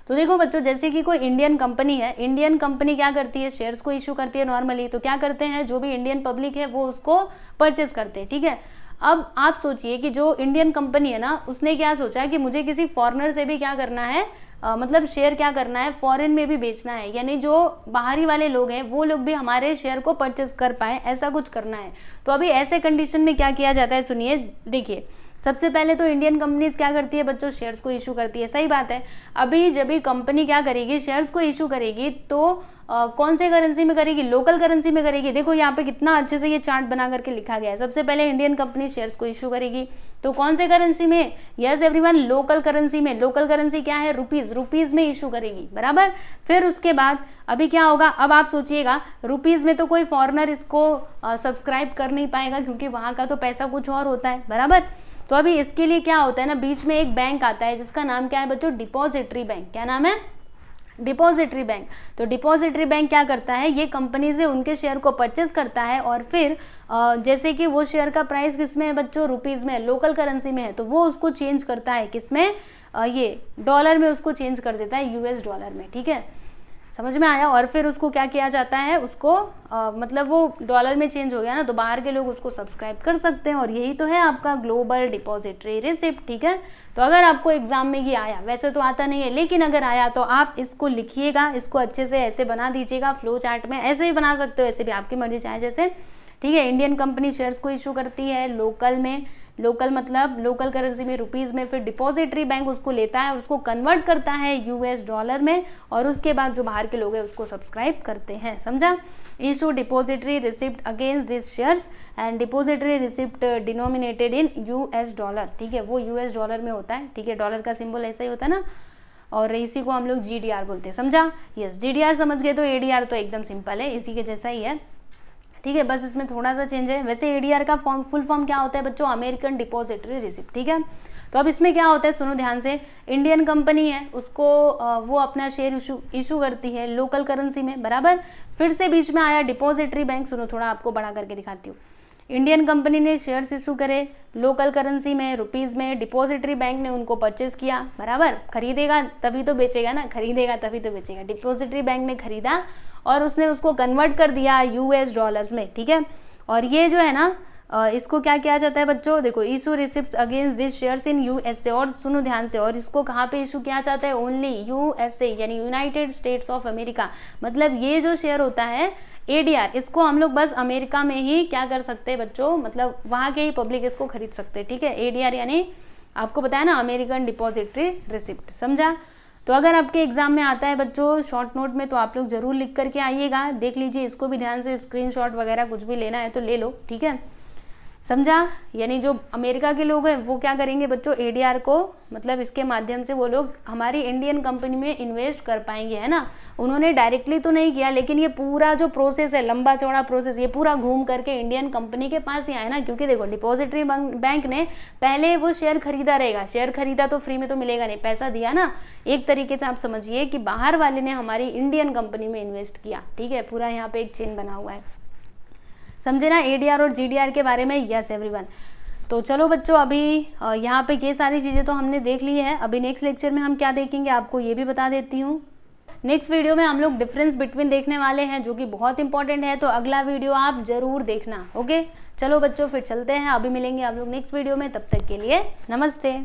तो देखो बच्चों, जैसे कि कोई इंडियन कंपनी है, इंडियन कंपनी क्या करती है, शेयर्स को इशू करती है नॉर्मली। तो क्या करते हैं, जो भी इंडियन पब्लिक है वो उसको परचेस करते हैं, ठीक है। अब आप सोचिए कि जो इंडियन कंपनी है ना, उसने क्या सोचा कि मुझे किसी फॉरेनर से भी क्या करना है, मतलब शेयर क्या करना है, फॉरेन में भी बेचना है, यानी जो बाहरी वाले लोग हैं वो लोग भी हमारे शेयर को परचेस कर पाए, ऐसा कुछ करना है। तो अभी ऐसे कंडीशन में क्या किया जाता है, सुनिए, देखिए। सबसे पहले तो इंडियन कंपनीज क्या करती है बच्चों, शेयर्स को इशू करती है, सही बात है। अभी जब भी कंपनी क्या करेगी, शेयर्स को इशू करेगी, तो कौन से करेंसी में करेगी, लोकल करेंसी में करेगी। देखो यहाँ पे कितना अच्छे से ये चार्ट बना करके लिखा गया है। सबसे पहले इंडियन कंपनी शेयर्स को इशू करेगी, तो कौन से करेंसी में, यस एवरीवन, लोकल करेंसी में। लोकल करेंसी क्या है, रुपीज में इशू करेगी, बराबर। फिर उसके बाद अभी क्या होगा, अब आप सोचिएगा, रुपीज में तो कोई फॉरेनर इसको सब्सक्राइब कर नहीं पाएगा, क्योंकि वहां का तो पैसा कुछ और होता है, बराबर। तो अभी इसके लिए क्या होता है ना, बीच में एक बैंक आता है जिसका नाम क्या है बच्चों, डिपॉजिटरी बैंक। क्या नाम है, डिपॉजिटरी बैंक। तो डिपॉजिटरी बैंक क्या करता है, ये कंपनी से उनके शेयर को परचेस करता है, और फिर जैसे कि वो शेयर का प्राइस किसमें है बच्चों, रुपीज में, लोकल करेंसी में है, तो वो उसको चेंज करता है किसमें, ये डॉलर में उसको चेंज कर देता है, US डॉलर में, ठीक है। समझ में आया। और फिर उसको क्या किया जाता है, उसको मतलब वो डॉलर में चेंज हो गया ना, तो बाहर के लोग उसको सब्सक्राइब कर सकते हैं, और यही तो है आपका ग्लोबल डिपॉजिटरी रिसिप्ट, ठीक है। तो अगर आपको एग्जाम में ये आया, वैसे तो आता नहीं है, लेकिन अगर आया तो आप इसको लिखिएगा, इसको अच्छे से ऐसे बना दीजिएगा फ्लो चार्ट में, ऐसे भी बना सकते हो, ऐसे भी, आपकी मर्जी चाहे जैसे, ठीक है। इंडियन कंपनी शेयर्स को इशू करती है लोकल में, लोकल मतलब लोकल करेंसी में, रुपीज में, फिर डिपॉजिटरी बैंक उसको लेता है और उसको कन्वर्ट करता है US डॉलर में, और उसके बाद जो बाहर के लोग हैं उसको सब्सक्राइब करते हैं, समझा। Issue depository receipt against this shares and depository receipt denominated in US dollar, ठीक है, वो US डॉलर में होता है, ठीक है। डॉलर का सिंबल ऐसा ही होता है ना, और इसी को हम लोग GDR बोलते हैं, समझा। यस, GDR समझ गए। तो ADR तो एकदम सिंपल है, इसी के जैसा ही है, ठीक है, बस इसमें थोड़ा सा चेंज है। वैसे ADR का फुल फॉर्म क्या होता है बच्चों, अमेरिकन डिपॉजिटरी रिसिप्ट, ठीक है। तो अब इसमें क्या होता है, सुनो ध्यान से, इंडियन कंपनी है, उसको वो अपना शेयर इशू करती है लोकल करेंसी में, बराबर। फिर से बीच में आया डिपॉजिटरी बैंक, सुनो थोड़ा आपको बड़ा करके दिखाती हूँ। इंडियन कंपनी ने शेयर्स इशू करे लोकल करेंसी में, रुपीज में, डिपॉजिटरी बैंक ने उनको परचेस किया, बराबर। खरीदेगा तभी तो बेचेगा ना, खरीदेगा तभी तो बेचेगा। डिपॉजिटरी बैंक ने खरीदा और उसने उसको कन्वर्ट कर दिया US डॉलर्स में, ठीक है। और ये जो है ना इसको क्या किया जाता है बच्चों, देखो issue receipt against this shares in USA, और सुनो ध्यान से, और इसको कहाँ पे इशू किया जाता है, ओनली यूएसए यानी यूनाइटेड स्टेट्स ऑफ अमेरिका। मतलब ये जो शेयर होता है एडीआर, इसको हम लोग बस अमेरिका में ही क्या कर सकते हैं बच्चों, मतलब वहाँ के ही पब्लिक इसको खरीद सकते हैं, ठीक है। एडीआर यानी आपको बताया ना, अमेरिकन डिपॉजिटरी रिसिप्ट, समझा। तो अगर आपके एग्जाम में आता है बच्चों शॉर्ट नोट में, तो आप लोग जरूर लिख करके आइएगा, देख लीजिए, इसको भी ध्यान से स्क्रीनशॉट वगैरह कुछ भी लेना है तो ले लो, ठीक है, समझा। यानी जो अमेरिका के लोग हैं वो क्या करेंगे बच्चों, एडीआर को, मतलब इसके माध्यम से वो लोग हमारी इंडियन कंपनी में इन्वेस्ट कर पाएंगे, है ना। उन्होंने डायरेक्टली तो नहीं किया, लेकिन ये पूरा जो प्रोसेस है, लंबा चौड़ा प्रोसेस, ये पूरा घूम करके इंडियन कंपनी के पास ही आया ना, क्योंकि देखो डिपॉजिटरी बैंक ने पहले वो शेयर खरीदा रहेगा, शेयर खरीदा तो फ्री में तो मिलेगा नहीं, पैसा दिया ना। एक तरीके से आप समझिए कि बाहर वाले ने हमारी इंडियन कंपनी में इन्वेस्ट किया, ठीक है, पूरा यहाँ पे एक चेन बना हुआ है, समझे ना, एडीआर और जीडीआर के बारे में। Yes everyone. तो चलो बच्चों, अभी यहाँ पे ये सारी चीज़ें तो हमने देख ली है। अभी नेक्स्ट लेक्चर में हम क्या देखेंगे आपको ये भी बता देती हूँ। नेक्स्ट वीडियो में हम लोग डिफरेंस बिटवीन देखने वाले हैं, जो कि बहुत इंपॉर्टेंट है, तो अगला वीडियो आप जरूर देखना। ओके चलो बच्चों, फिर चलते हैं, अभी मिलेंगे आप लोग नेक्स्ट वीडियो में, तब तक के लिए नमस्ते।